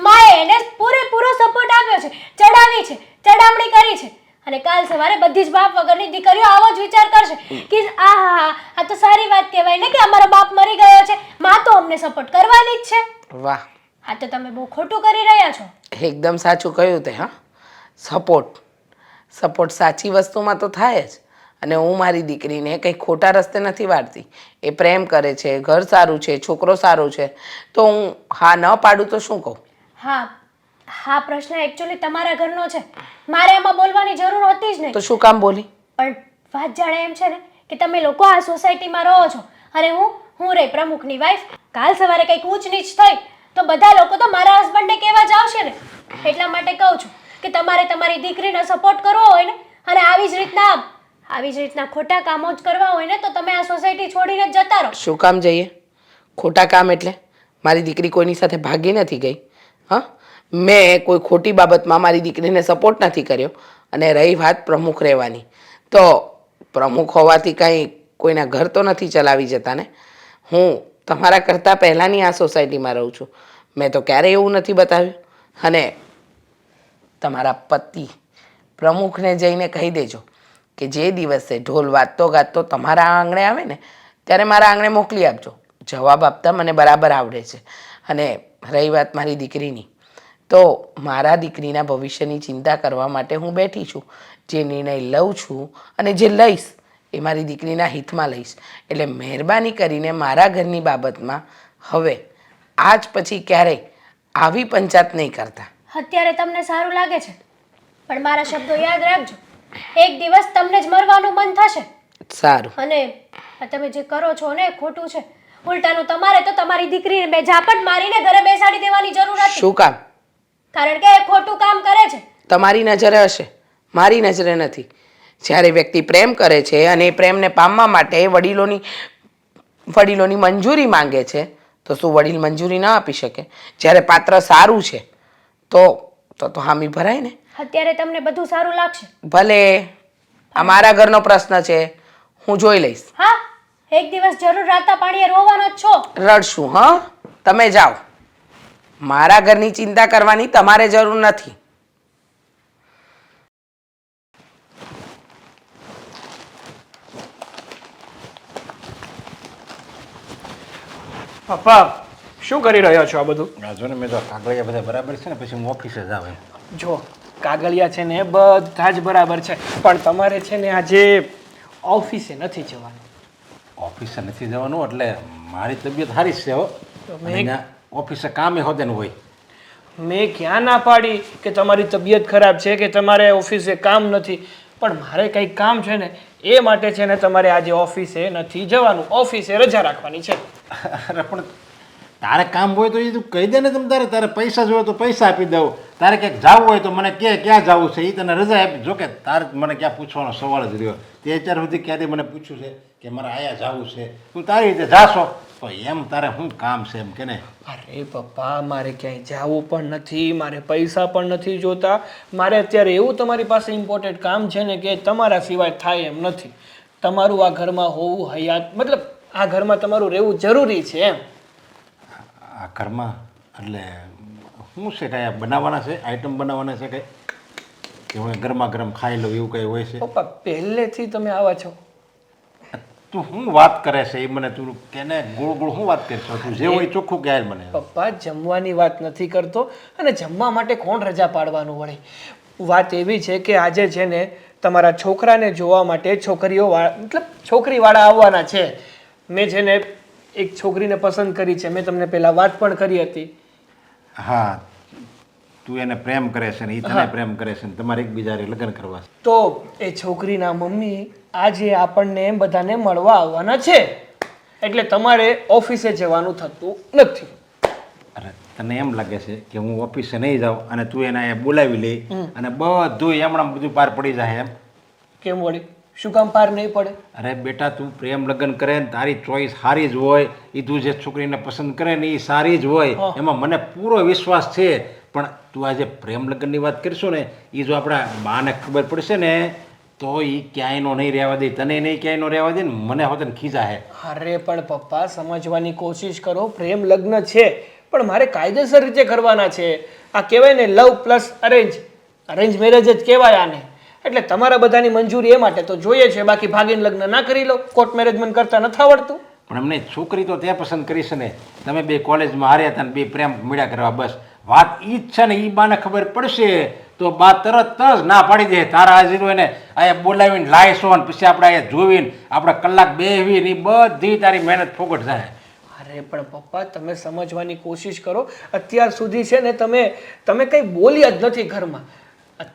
માએ એને પૂરેપૂરો સપોર્ટ આપ્યો છે, ચડાવી છે, ચડામણી કરી છે. અને કાલ સવારે બધી જ બાપ વગરની દીકરીઓ આવો જ વિચાર કરશે કે આ તો સારી વાત કહેવાય ને કે અમારો બાપ મરી ગયો છે, માં તો અમને સપોર્ટ કરવાની જ છે. વાહ, આ તો તમે બહુ ખોટું કરી રહ્યા છો. એકદમ સાચું કહ્યું તે. હા, સપોર્ટ સાચી વસ્તુમાં તો થાય જ. અને હું મારી દીકરીને કંઈ ખોટા રસ્તે નથી વાળતી. એ પ્રેમ કરે છે, ઘર સારું છે, છોકરો સારો છે, તો હું હા ન પાડું તો શું કહું? હા, પ્રશ્ન એકચ્યુઅલી તમારા ઘરનો છે. મારે એમાં બોલવાની જરૂર હોતી જ નહીં. તો શું કામ બોલી? પણ વાત જાણે એમ છે ને કે તમે લોકો આ સોસાયટીમાં રહો છો અને હું રહી પ્રમુખની વાઈફ. કાલ સવારે કંઈક ઊંચ નીચ થઈ તો બધા લોકો તો મારા હસબન્ડને કહેવા જ આવશે ને. એટલા માટે કહું છું કે તમારે તમારી દીકરીને સપોર્ટ કરવો હોય ને, અને આવી જ રીતના ખોટા કામો જ કરવા હોય ને, તો તમે આ સોસાયટી છોડીને જ જતા રહો. શું કામ જઈએ? ખોટા કામ એટલે મારી દીકરી કોઈની સાથે ભાગી નથી ગઈ. હા, મેં કોઈ ખોટી બાબતમાં મારી દીકરીને સપોર્ટ નથી કર્યો. અને રહી વાત પ્રમુખ રહેવાની, તો પ્રમુખ હોવાથી કાંઈ કોઈના ઘર તો નથી ચલાવી જતા ને. હું તમારા કરતાં પહેલાંની આ સોસાયટીમાં રહું છું. મેં તો ક્યારેય એવું નથી બતાવ્યું. અને તમારા પતિ પ્રમુખને જઈને કહી દેજો કે જે દિવસે ઢોલ વાગતો ગાતો તમારા આંગણે આવે ને ત્યારે મારા આંગણે મોકલી આપજો. જવાબ આપતા મને બરાબર આવડે છે. અને રહી વાત મારી દીકરીની, તો મારા દીકરીના ભવિષ્યની ચિંતા કરવા માટે હું બેઠી છું. જે નિર્ણય લઉં છું અને જે લઈશ એ મારી દીકરીના હિતમાં લઈશ. એટલે મહેરબાની કરીને મારા ઘરની બાબતમાં હવે આજ પછી ક્યારેય આવી પંચાત નહીં કરતા. અત્યારે તમને સારું લાગે છે પણ મારા શબ્દો યાદ રાખજો. એક દિવસ તમને જ મરવાનું મન થશે. સારું. અને આ તમે જે કરો છો ને એ ખોટું છે. ઉલટાનું તમારે તો તમારી દીકરીને બે ઝાપટ મારીને ઘરે બેસાડી દેવાની જરૂર હતી. શું કામ? કારણ કે એ ખોટું કામ કરે છે. તમારી નજરે હશે, મારી નજરે નથી. જ્યારે વ્યક્તિ પ્રેમ કરે છે અને એ પ્રેમને પામવા માટે વડીલોની મંજૂરી માંગે છે તો શું વડીલ મંજૂરી ન આપી શકે? જ્યારે પાત્ર સારું છે તો હામી ભરાય ને. અત્યારે તમને બધું સારું લાગશે. ભલે, આ મારા ઘરનો પ્રશ્ન છે, હું જોઈ લઈશ. હા, એક દિવસ જરૂર રાતા પાણીએ રોવાનો જ છો. રડશું. હા, તમે જાઓ. મારા ઘરની ચિંતા કરવાની તમારે જરૂર નથી. પપ્પા શું કરી રહ્યા છો આ બધું? આ જો ને મેં તો કાગળિયા બધા બરાબર છે ને પછી હું ઓફિસે જ આવે. જો કાગળિયા છે ને બધા જ બરાબર છે પણ તમારે છે ને આજે ઓફિસે નથી જવાનું. ઓફિસે નથી જવાનું એટલે મારી તબિયત સારી જ છે હો. અને ઓફિસે કામે હોદેનું હોય. મેં ક્યાં ના પાડી કે તમારી તબિયત ખરાબ છે કે તમારે ઓફિસે કામ નથી, પણ મારે કંઈક કામ છે ને એ માટે છે ને તમારે આજે ઓફિસે નથી જવાનું. ઓફિસે રજા રાખવાની છે. અરે પણ તારે કામ હોય તો એ તું કહી દે ને. તારે પૈસા જોઈએ તો પૈસા આપી દઉં. તારે ક્યાંક જવું હોય તો મને કે ક્યાં જવું છે એ તને રજા આપી. જો કે તારે મને ક્યાં પૂછવાનો સવાલ જ રહ્યો. તે અત્યાર સુધી ક્યાંથી મને પૂછ્યું છે કે મારે આયા જવું છે, તું તારી રીતે જાશો તો એમ તારે શું કામ છે એમ કે ને. અરે પપ્પા, મારે ક્યાંય જવું પણ નથી, મારે પૈસા પણ નથી જોતા. મારે અત્યારે એવું તમારી પાસે ઇમ્પોર્ટન્ટ કામ છે ને કે તમારા સિવાય થાય એમ નથી. તમારું આ ઘરમાં હોવું હયાત, મતલબ આ ઘરમાં તમારું રહેવું જરૂરી છે એમ. આ ઘરમાં એટલે શું છે? કાંઈ બનાવવાના છે? આઈટમ બનાવવાના છે કંઈ કે હું ગરમા ગરમ ખાઈ લઉં એવું કંઈ હોય છે? પપ્પા, પહેલેથી તમે આવા છો. તું શું વાત કરે છે એ મને તું કેને ગોળ ગોળ શું વાત કરશો? તું જે હોય ચોખ્ખું કહે મને. પપ્પા, જમવાની વાત નથી કરતો અને જમવા માટે કોણ રજા પાડવાનું વળે. વાત એવી છે કે આજે છે ને તમારા છોકરાને જોવા માટે છોકરીવાળા આવવાના છે. મેં છે ને એક છોકરીને પસંદ કરી છે. મેં તમને પહેલાં વાત પણ કરી હતી. હા, તું એને પ્રેમ કરે છે ને એ તને પ્રેમ કરે છે ને તમારે એકબીજાને લગ્ન કરવા છે. તો એ છોકરીના મમ્મી આજે આપણને બધાને મળવા આવવાના છે એટલે તમારે ઓફિસે જવાનું થતું નથી. અરે તને એમ લાગે છે કે હું ઓફિસે નહીં જાઉં અને તું એને અહીંયા બોલાવી લઈ અને બધું એમણાં બધું પાર પડી જાય એમ? કેમ વળી? શું કામ પાર નહીં પડે? અરે બેટા, તું પ્રેમ લગ્ન કરે ને તારી ચોઈસ સારી જ હોય, એ તું જે છોકરીને પસંદ કરે ને એ સારી જ હોય, એમાં મને પૂરો વિશ્વાસ છે. પણ તું આજે પ્રેમ લગ્નની વાત કરશો ને એ જો આપણા બાને ખબર પડશે ને તો એ ક્યાંયનો નહીં રહેવા દે, તને નહીં ક્યાંયનો રહેવા દે ને મને હોતે ખીજા હે. અરે પણ પપ્પા, સમજવાની કોશિશ કરો. પ્રેમ લગ્ન છે પણ મારે કાયદેસર રીતે કરવાના છે. આ કહેવાય ને લવ પ્લસ અરેન્જ મેરેજ જ કહેવાય આને. એટલે તમારા બધાની મંજૂરી એ માટે તો જોઈએ છે. બાકી ભાગીને લગ્ન ના કરી લો. કોર્ટ મેરેજ મને કરતા નથી આવડતું. પણ એમને છોકરી તો ત્યાં પસંદ કરી છે ને. તમે બે કોલેજમાં હાર્યા હતા ને બે પ્રેમ મળ્યા કરવા, બસ વાત ઈ જ છે ને. એ બાને ખબર પડશે તો બા તરત જ ના પાડી દે. તારા હાજર એને અહીંયા બોલાવીને લાવીશો ને પછી આપણે અહીંયા જોઈને આપણે કલાક બેવીને એ બધી તારી મહેનત ફોગટ જાય. અરે પણ પપ્પા, તમે સમજવાની કોશિશ કરો. અત્યાર સુધી છે ને તમે કંઈ બોલ્યા જ નથી ઘરમાં.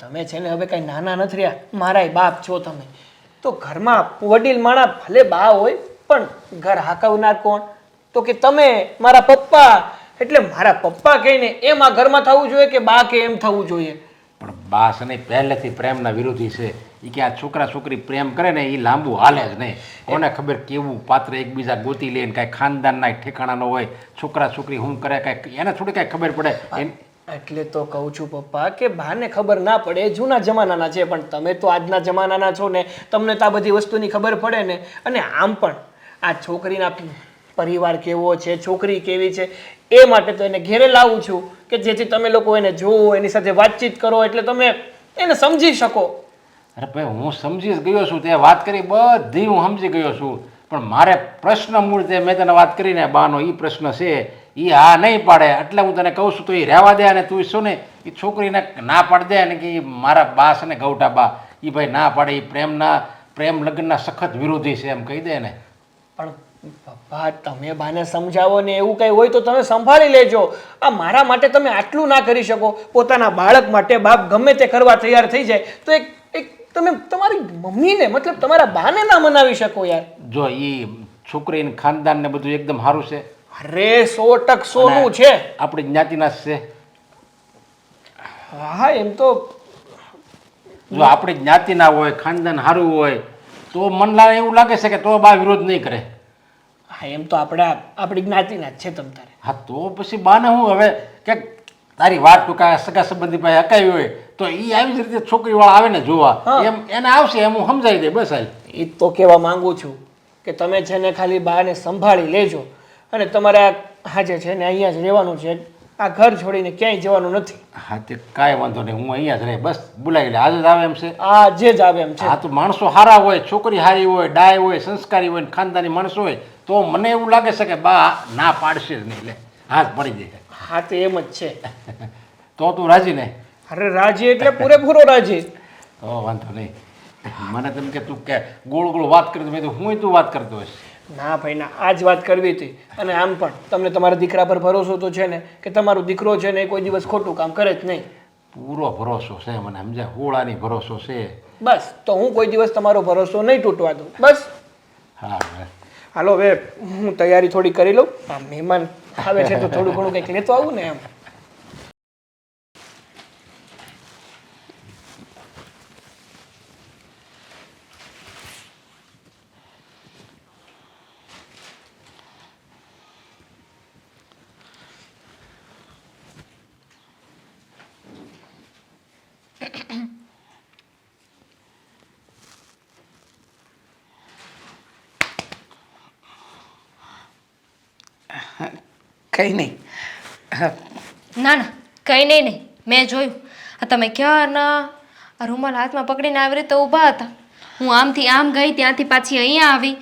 તમે છે ને હવે કંઈ નાના નથી રહ્યા, મારાય બાપ છો તમે. તો ઘરમાં વડીલ માણા ભલે બા હોય પણ ઘર હાકવનાર કોણ? તો કે તમે, મારા પપ્પા. એટલે મારા પપ્પા કહીને એમ આ ઘરમાં થવું જોઈએ કે બા કે એમ થવું જોઈએ? પણ બા છે ને પહેલેથી પ્રેમના વિરોધી છે. એ કે આ છોકરા છોકરી પ્રેમ કરે ને એ લાંબુ હાલે જ નહીં. કોને ખબર કેવું પાત્ર એકબીજા ગોતી લે ને કાંઈ ખાનદાનના ઠેકાણા ન હોય. છોકરા છોકરી શું કરે કાંઈ એને થોડી કાંઈ ખબર પડે. એટલે તો કહું છું પપ્પા કે બાને ખબર ના પડે. જૂના જમાનાના છે પણ તમે તો આજના જમાનાના છો ને, તમને તો આ બધી વસ્તુની ખબર પડે ને. અને આમ પણ આ છોકરીના પરિવાર કેવો છે, છોકરી કેવી છે, એ માટે તો એને ઘેરે લાવું છું કે જેથી તમે લોકો એને જુઓ, એની સાથે વાતચીત કરો એટલે તમે એને સમજી શકો. અરે ભાઈ, હું સમજી જ ગયો છું. તે વાત કરી બધી હું સમજી ગયો છું. પણ મારે પ્રશ્ન મૂળ તે મેં તને વાત કરીને બાનો એ પ્રશ્ન છે એ હા નહીં પાડે એટલે હું તને કહું છું તો એ રહેવા દે. અને તું શું ને એ છોકરીને ના પાડી દે ને કે ઈ મારા બા છે ને ગૌઠા બા એ ભાઈ ના પાડે, એ પ્રેમ લગ્નના સખત વિરોધી છે એમ કહી દે ને. પણ પપ્પા તમે બાને સમજાવો ને, એવું કંઈ હોય તો તમે સંભાળી લેજો. આ મારા માટે તમે આટલું ના કરી શકો, પોતાના બાળક માટે બાપ ગમે તે કરવા તૈયાર થઈ જાય તો એક તમે તમારી મમ્મીને મતલબ તમારા બાને ના મનાવી શકો યાર. જો એ છોકરી ખાનદાન ને બધું એકદમ સારું છે. અરે 100% સોનું છે. આપણી જ્ઞાતિના જ છે. હા એમ તો જો આપણી જ્ઞાતિના હોય, ખાનદાન સારું હોય તો મન લાગે એવું લાગે છે કે તો બા વિરોધ નહીં કરે. હા એમ તો આપણી જ્ઞાતિના જ છે તમ તારે. હા તો પછી બાને હું હવે કે તારી વાત ટૂંકા સગા સંબંધી પાસે અકાવી હોય તો એ આવી જ રીતે છોકરીવાળા આવે ને જોવા એમ એને આવશે એમ હું સમજાવી દે બસ. આ એ તો કહેવા માંગુ છું કે તમે છે ને ખાલી બાને સંભાળી લેજો અને તમારે આજે છે ને અહીંયા જ રહેવાનું છે. આ ઘર છોડીને ક્યાંય જવાનું નથી. હા તે કાંઈ વાંધો નહીં, હું અહીંયા જ રહે બસ. બોલાવી લે આજે જ આવે એમ છે. આજે જ આવે એમ છે. હા તો માણસો સારા હોય, છોકરી સારી હોય, ડાય હોય, સંસ્કારી હોય, ખાનદાની માણસો હોય તો મને એવું લાગે છે કે બા ના પાડશે જ નહીં. લે હાથ પડી જાય. હા તો એમ જ છે. તો તું રાજી ને? અરે રાજી એટલે પૂરેપૂરો રાજી. તો વાંધો નહીં. મને તેમ કે તું કે ગોળ ગોળ વાત કરતો મેં તો હું તું વાત કરતો હોઈશ. ના ભાઈ ના, આ જ વાત કરવી હતી. અને આમ પણ તમને તમારા દીકરા પર ભરોસો તો છે ને કે તમારો દીકરો છે ને એ કોઈ દિવસ ખોટું કામ કરે જ નહીં. પૂરો ભરોસો છે મને, સમજ્યા? હોળાની ભરોસો છે. બસ તો હું કોઈ દિવસ તમારો ભરોસો નહીં તૂટવા દઉં. બસ હા હાલો હવે હું તૈયારી થોડી કરી લઉં. આ મહેમાન આવે છે તો થોડું ઘણું કંઈક લેતો આવું ને એમ. કંઈ નહીં. ના ના કંઈ નહીં. મેં જોયું આ તમે ક્યારના આ રૂમાલ હાથમાં પકડીને આવી રીતે ઊભા હતા. હું આમથી આમ ગઈ, ત્યાંથી પાછી અહીંયા આવી,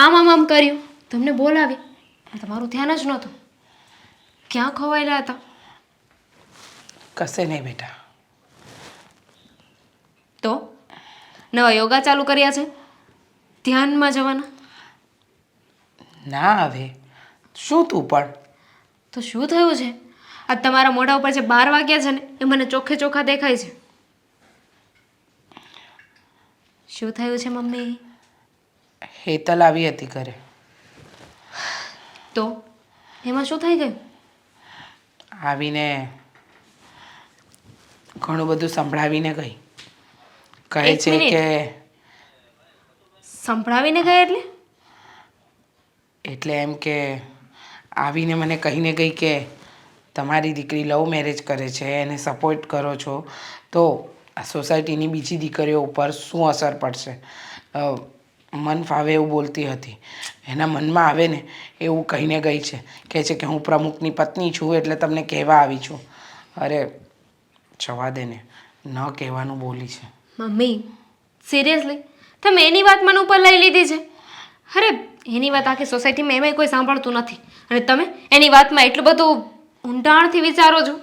આમ કર્યું, તમને બોલાવી, તમારું ધ્યાન જ નહોતું. ક્યાં ખોવાયેલા હતા? કશે નહીં બેટા. તો નવા યોગા ચાલુ કર્યા છે ધ્યાનમાં જવાના? ના હવે શું તું પણ તો શું થયું છે? આ તમારા મોઢા ઉપર જે 12 વાગ્યા છે ને એ મને ચોખ્ખે ચોખ્ખા દેખાય છે. શું થયું છે મમ્મી? હેતલ આવી હતી ઘરે. તો એમાં શું થઈ ગયું? આવીને ઘણું બધું સંભળાવીને ગઈ. કહે એક છે મિનિટ. કે સંભળાવીને ગયા એટલે? એટલે એમ કે આવીને મને કહીને ગઈ કે તમારી દીકરી લવ મેરેજ કરે છે, એને સપોર્ટ કરો છો તો આ સોસાયટીની બીજી દીકરીઓ ઉપર શું અસર પડશે. મન ફાવે એવું બોલતી હતી. એના મનમાં આવે ને એવું કહીને ગઈ છે. કહે છે કે હું પ્રમુખની પત્ની છું એટલે તમને કહેવા આવી છું. અરે જવા દે ને, ન કહેવાનું બોલી છે. મમ્મી સિરિયસલી તમે એની વાત મને ઉપર લઈ લીધી છે? અરે એની વાત આખી સોસાયટીમાં એમાંય કોઈ સાંભળતું નથી અને તમે એની વાતમાં એટલું બધું ઊંડાણથી વિચારો છો.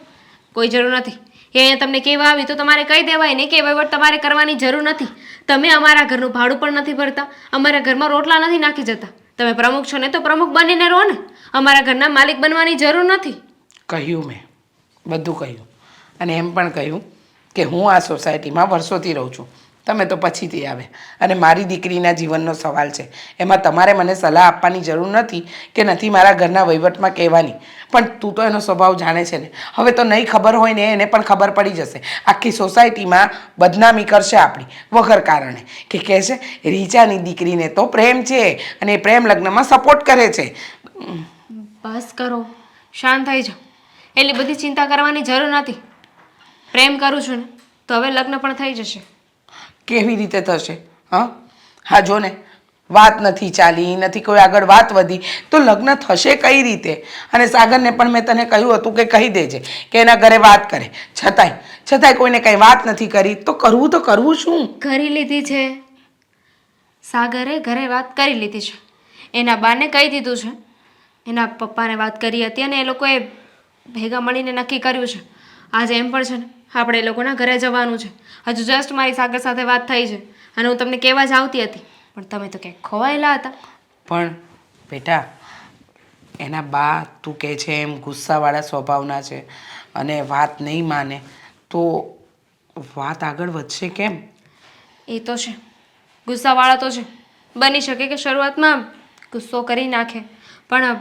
કોઈ જરૂર નથી. એ અહીંયા તમને કહેવા આવી તો તમારે કહી દેવાય ને કે વહીવટ તમારે કરવાની જરૂર નથી. તમે અમારા ઘરનું ભાડું પણ નથી ભરતા, અમારા ઘરમાં રોટલા નથી નાખી જતા. તમે પ્રમુખ છો ને તો પ્રમુખ બનીને રહો ને, અમારા ઘરના માલિક બનવાની જરૂર નથી. કહ્યું મેં, બધું કહ્યું. અને એમ પણ કહ્યું કે હું આ સોસાયટીમાં વર્ષોથી રહું છું, તમે તો પછીથી આવે અને મારી દીકરીના જીવનનો સવાલ છે. એમાં તમારે મને સલાહ આપવાની જરૂર નથી કે નથી મારા ઘરના વહીવટમાં કહેવાની. પણ તું તો એનો સ્વભાવ જાણે છે ને. હવે તો નહીં ખબર હોય ને એને પણ ખબર પડી જશે. આખી સોસાયટીમાં બદનામી કરશે આપણી વગર કારણે કે કહે છે રીચાની દીકરીને તો પ્રેમ છે અને એ પ્રેમ લગ્નમાં સપોર્ટ કરે છે. બસ કરો, શાંત થઈ જાઓ. એટલી બધી ચિંતા કરવાની જરૂર નથી. પ્રેમ કરું છું ને તો હવે લગ્ન પણ થઈ જશે. કેવી રીતે થશે? હા જો ને, વાત નથી ચાલી, નથી કોઈ આગળ વાત વધી તો લગ્ન થશે કઈ રીતે? અને સાગરને પણ મેં તને કહ્યું હતું કે કહી દેજે કે એના ઘરે વાત કરે. છતાંય કોઈને કંઈ વાત નથી કરી તો કરવું શું? કરી લીધી છે સાગરે, ઘરે વાત કરી લીધી છે. એના બાને કહી દીધું છે એના પપ્પાને વાત કરી હતી અને એ લોકોએ ભેગા મળીને નક્કી કર્યું છે આજે એમ પણ છે ને આપણે એ લોકોના ઘરે જવાનું છે. હજુ જસ્ટ મારી સાગર સાથે વાત થઈ છે અને હું તમને કહેવા જ આવતી હતી પણ તમે તો ક્યાંક ખોવાયેલા હતા. પણ બેટા એના બા તું કહે છે એમ ગુસ્સાવાળા સ્વભાવના છે અને વાત નહીં માને તો વાત આગળ વધશે કેમ? એ તો છે ગુસ્સાવાળા તો છે. બની શકે કે શરૂઆતમાં ગુસ્સો કરી નાખે પણ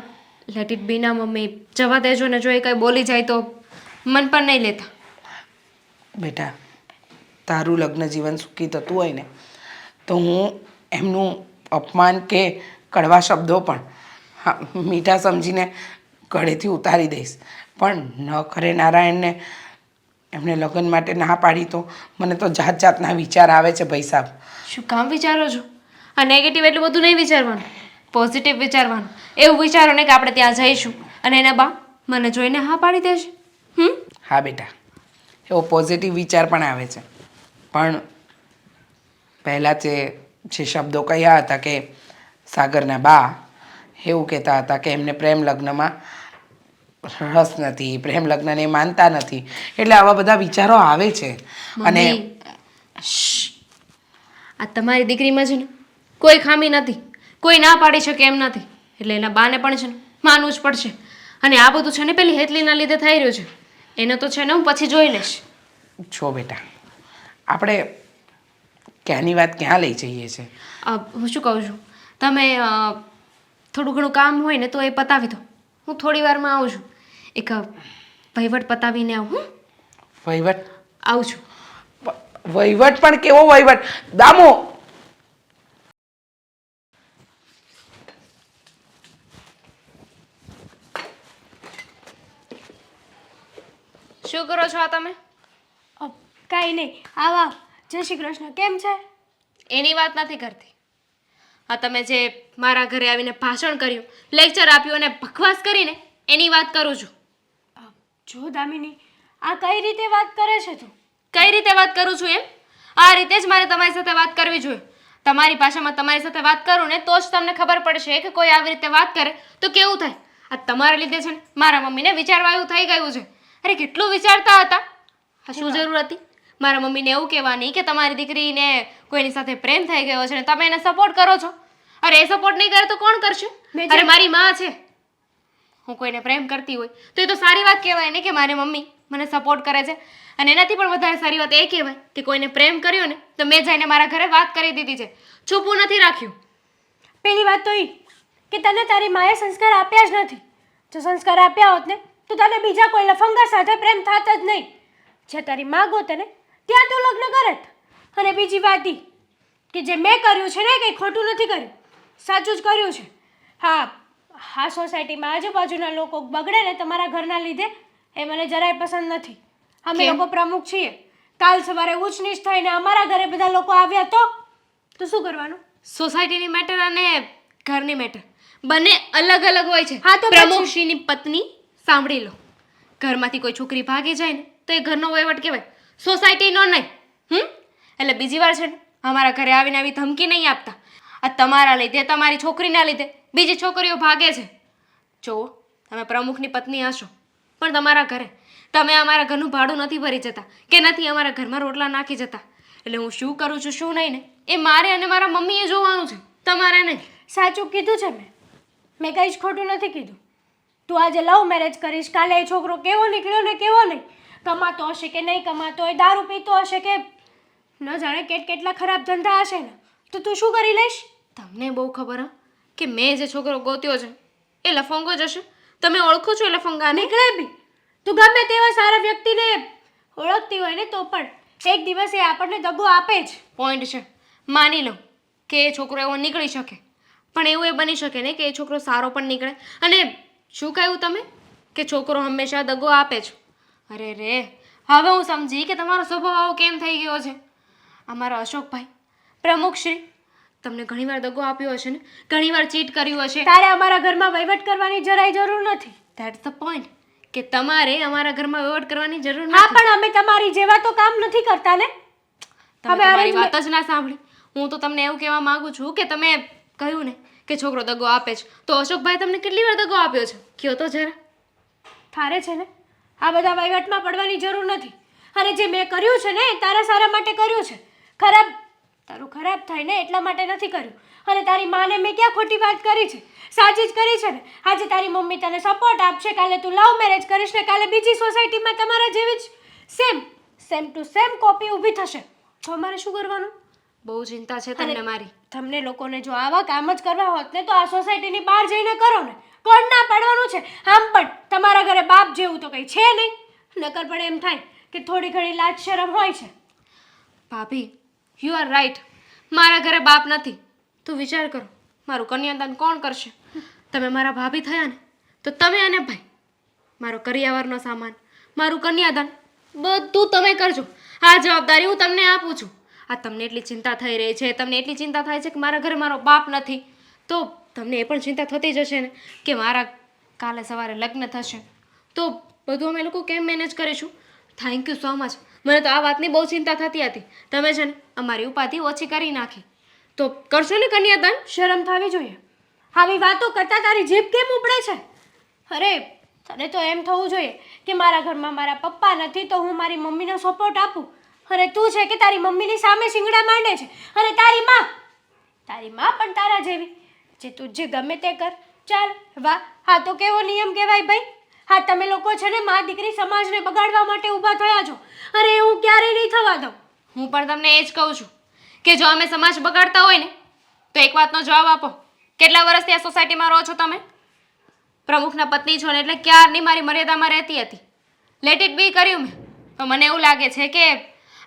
લેટ ઇટ બી ના મમ્મી, જવા દેજો ને. જો એ કંઈ બોલી જાય તો મન પર નહીં લેતા. બેટા તારું લગ્ન જીવન સુખી થતું હોય ને તો હું એમનું અપમાન કે કડવા શબ્દો પણ હા મીઠા સમજીને ગળેથી ઉતારી દઈશ, પણ ન ખરે નારાયણને એમને લગ્ન માટે ના પાડી તો મને તો જાત જાતના વિચાર આવે છે ભાઈ સાહેબ. શું કામ વિચારો છો? આ નેગેટિવ એટલું બધું નહીં વિચારવાનું, પોઝિટિવ વિચારવાનું. એવું વિચારો ને કે આપણે ત્યાં જઈશું અને એના બા મને જોઈને હા પાડી દેશે. હા બેટા એવો પોઝિટિવ વિચાર પણ આવે છે, પણ પહેલાં જે શબ્દો કહ્યા હતા કે સાગરના બા એવું કહેતા હતા કે એમને પ્રેમ લગ્નમાં રસ નથી, પ્રેમ લગ્નને માનતા નથી, એટલે આવા બધા વિચારો આવે છે. અને આ તમારી દીકરીમાં છે ને કોઈ ખામી નથી, કોઈ ના પાડી શકે એમ નથી, એટલે એના બાને પણ છે ને માનવું જ પડશે. અને આ બધું છે ને પેલી હેતલીના લીધે થઈ રહ્યું છે. એને તો છે ને હું પછી જોઈ લઈશ. જો બેટા આપણે ક્યાંની વાત ક્યાં લઈ જઈએ છીએ. હું શું કહું છું, તમે થોડું ઘણું કામ હોય ને તો એ પતાવી દો. હું થોડી વારમાં આવું છું. એક વહીવટ પતાવીને આવું. વહીવટ? આવું છું. વહીવટ પણ કેવો વહીવટ દામો? શું કરો છો આ તમે? કાંઈ નહીં. આવા જય શ્રી કૃષ્ણ. કેમ છે? એની વાત નથી કરતી. આ તમે જે મારા ઘરે આવીને ભાષણ કર્યું, લેક્ચર આપ્યું અને બકવાસ કરીને એની વાત કરું છું. જો દામિની આ કઈ રીતે વાત કરે છે તું? કઈ રીતે વાત કરું છું એમ? આ રીતે જ મારે તમારી સાથે વાત કરવી જોઈએ. તમારી ભાષામાં તમારી સાથે વાત કરું ને તો જ તમને ખબર પડશે કે કોઈ આવી રીતે વાત કરે તો કેવું થાય. આ તમારા લીધે છે ને મારા મમ્મીને વિચારવા એવું થઈ ગયું છે. અરે કેટલું વિચારતા હતા. આ શું જરૂર હતી મારા મમ્મીને એવું કહેવાની કે તમારી દીકરીને કોઈની સાથે પ્રેમ થઈ ગયો છે ને તમે એને સપોર્ટ કરો છો? અરે એ સપોર્ટ નહીં કરે તો કોણ કરશે? અરે મારી માં છે. હું કોઈને પ્રેમ કરતી હોય તો એ તો સારી વાત કહેવાય ને કે મારી મમ્મી મને સપોર્ટ કરે છે. અને એનાથી પણ વધારે સારી વાત એ કહેવાય કે કોઈને પ્રેમ કર્યો ને તો મેં જઈને મારા ઘરે વાત કરી દીધી છે, છુપું નથી રાખ્યું. પેલી વાત તો એ કે તને તારી માએ સંસ્કાર આપ્યા જ નથી. જો સંસ્કાર આપ્યા હોત ને તો તને બીજા કોઈ લફંગા સાથે પ્રેમ થાત જ નહીં. જે તારી માં ગોતે ને ત્યાં તું લગ્ન કરત. અને બીજી વાત એ કે જે મેં કર્યું છે ને કંઈ ખોટું નથી કર્યું, સાચું જ કર્યું છે. હા સોસાયટીમાં આજુબાજુના લોકો બગડે ને તમારા ઘરના લીધે એ મને જરાય પસંદ નથી. અમે લોકો પ્રમુખ છીએ. કાલ સવારે ઊંચ નીચ થઈને અમારા ઘરે બધા લોકો આવ્યા તો શું કરવાનું? સોસાયટીની મેટર અને ઘરની મેટર બંને અલગ અલગ હોય છે. હા તો પ્રમુખશ્રીની પત્ની સાંભળી લો, ઘરમાંથી કોઈ છોકરી ભાગી જાય ને તો એ ઘરનો વહીવટ કહેવાય, સોસાયટીનો નહીં. એટલે બીજી વાર છે ને અમારા ઘરે આવીને આવી ધમકી નહીં આપતા. આ તમારા લીધે, તમારી છોકરીના લીધે બીજી છોકરીઓ ભાગે છે. જુઓ તમે પ્રમુખની પત્ની હશો પણ તમારા ઘરે તમે અમારા ઘરનું ભાડું નથી ભરી જતા કે નથી અમારા ઘરમાં રોટલા નાખી જતા. એટલે હું શું કરું છું શું નહીં ને એ મારે અને મારા મમ્મીએ જોવાનું છે, તમારે નહીં. સાચું કીધું છે મેં કંઈ જ ખોટું નથી કીધું. તું આજે લવ મેરેજ કરીશ, કાલે એ છોકરો કેવો નીકળ્યો ને કેવો નહીં, કમાતો હશે કે નહીં કમાતો હોય, દારૂ પીતો હશે કે ન જાણે કેટલા ખરાબ ધંધા હશે ને, તો તું શું કરી લઈશ? તમને બહુ ખબર હા કે મેં જે છોકરો ગોત્યો છે એ લફંગો જ હશે. તમે ઓળખો છો એ લફંગાને? નીકળે બી તું ગમે તેવા સારા વ્યક્તિને ઓળખતી હોય ને તો પણ એક દિવસ એ આપણને દગો આપે જ. પોઈન્ટ છે, માની લો કે એ છોકરો એવો નીકળી શકે, પણ એવું એ બની શકે ને કે એ છોકરો સારો પણ નીકળે. અને શું કહ્યું તમે કે છોકરો હંમેશા દગો આપે છે? અરે રે, હવે હું સમજી કે તમારો સ્વભાવ આવો કેમ થઈ ગયો છે. અમારા અશોકભાઈ પ્રમુખશ્રી તમને ઘણીવાર દગો આપ્યો હશે ને, ઘણીવાર ચીટ કર્યું હશે. તારે અમારા ઘરમાં વહીવટ કરવાની જરાય જરૂર નથી. ધેટ્સ ધ પોઈન્ટ કે તમારે અમારા ઘરમાં વહીવટ કરવાની જરૂર હા નથી. પણ અમે તમારી જેવા તો કામ નથી કરતા ને. તમે મારી વાત જ ના સાંભળી. હું તો તમને એવું કહેવા માંગુ છું કે તમે કહ્યું ને કે છોકરો દગો આપે છે, તો અશોકભાઈ તમને કેટલી વાર દગો આપ્યો છે? કયો તો જરા. થારે છે ને આ બધા વહીવટમાં પડવાની જરૂર નથી. અને જે મેં કર્યું છે ને એ તારા સારા માટે કર્યું છે. તારું ખરાબ થાય ને એટલા માટે નથી કર્યું. અને તારી માને મેં ક્યાં ખોટી વાત કરી છે? સાચી જ કરી છે ને. આજે તારી મમ્મી તને સપોર્ટ આપશે, કાલે તું લવ મેરેજ કરીશ ને કાલે બીજી સોસાયટીમાં તમારા જેવી જ સેમ ટુ સેમ કોપી ઊભી થશે. તો અમારે શું કરવાનું? બહુ ચિંતા છે તમને મારી. તમને લોકોને જો આવા કામ જ કરવા હોત ને તો આ સોસાયટીની બહાર જઈને કરો ને. કોણ ના પાડવાનું છે? આમ પણ તમારા ઘરે બાપ જેવું તો કંઈ છે નહીં. નકર પણ એમ થાય કે થોડી ઘણી લાજ શરમ હોય છે. ભાભી, યુ આર રાઈટ. મારા ઘરે બાપ નથી. તું વિચાર કરો, મારું કન્યાદાન કોણ કરશે? તમે મારા ભાભી થયા ને તો તમે અને ભાઈ મારો કરિયાવરનો સામાન, મારું કન્યાદાન બધું તમે કરજો. આ જવાબદારી હું તમને આપું છું. આ તમને એટલી ચિંતા થઈ રહી છે, તમને એટલી ચિંતા થાય છે કે મારા ઘરે મારો બાપ નથી, તો તમને એ પણ ચિંતા થતી જશે ને કે મારા કાલે સવારે લગ્ન થશે તો બધું અમે લોકો કેમ મેનેજ કરીશું. Thank you so much. મને તો આ વાતની બહુ ચિંતા થતી હતી. તમે છે ને અમારી ઉપાધિ ઓછી કરી નાખી. તો કરશો ને કન્યાદાન? શરમ થવી જોઈએ. આવી વાતો કરતા તારી જીભ કેમ ઉપડે છે? અરે તને તો એમ થવું જોઈએ કે મારા ઘરમાં મારા પપ્પા નથી તો હું મારી મમ્મીનો સપોર્ટ આપું. અને તું છે કે તારી મમ્મીની સામે શિંગડા માંડે છે. અને તારી માં પણ તારા જેવી, જે તું જે ગમે તે કર. ચાલ વાહ, હા તો કેવો નિયમ કહેવાય ભાઈ. હા તમે લોકો છે ને મા દીકરી સમાજને બગાડવા માટે ઊભા થયા છો. અરે હું ક્યારેય નહીં થવા દઉં. હું પણ તમને એ જ કહું છું કે જો અમે સમાજ બગાડતા હોય ને તો એક વાતનો જવાબ આપો. કેટલા વર્ષથી આ સોસાયટીમાં રહો છો તમે? પ્રમુખના પત્ની છો ને એટલે ક્યારની મારી મર્યાદામાં રહેતી હતી. લેટ ઇટ બી કર્યું મેં. તો મને એવું લાગે છે કે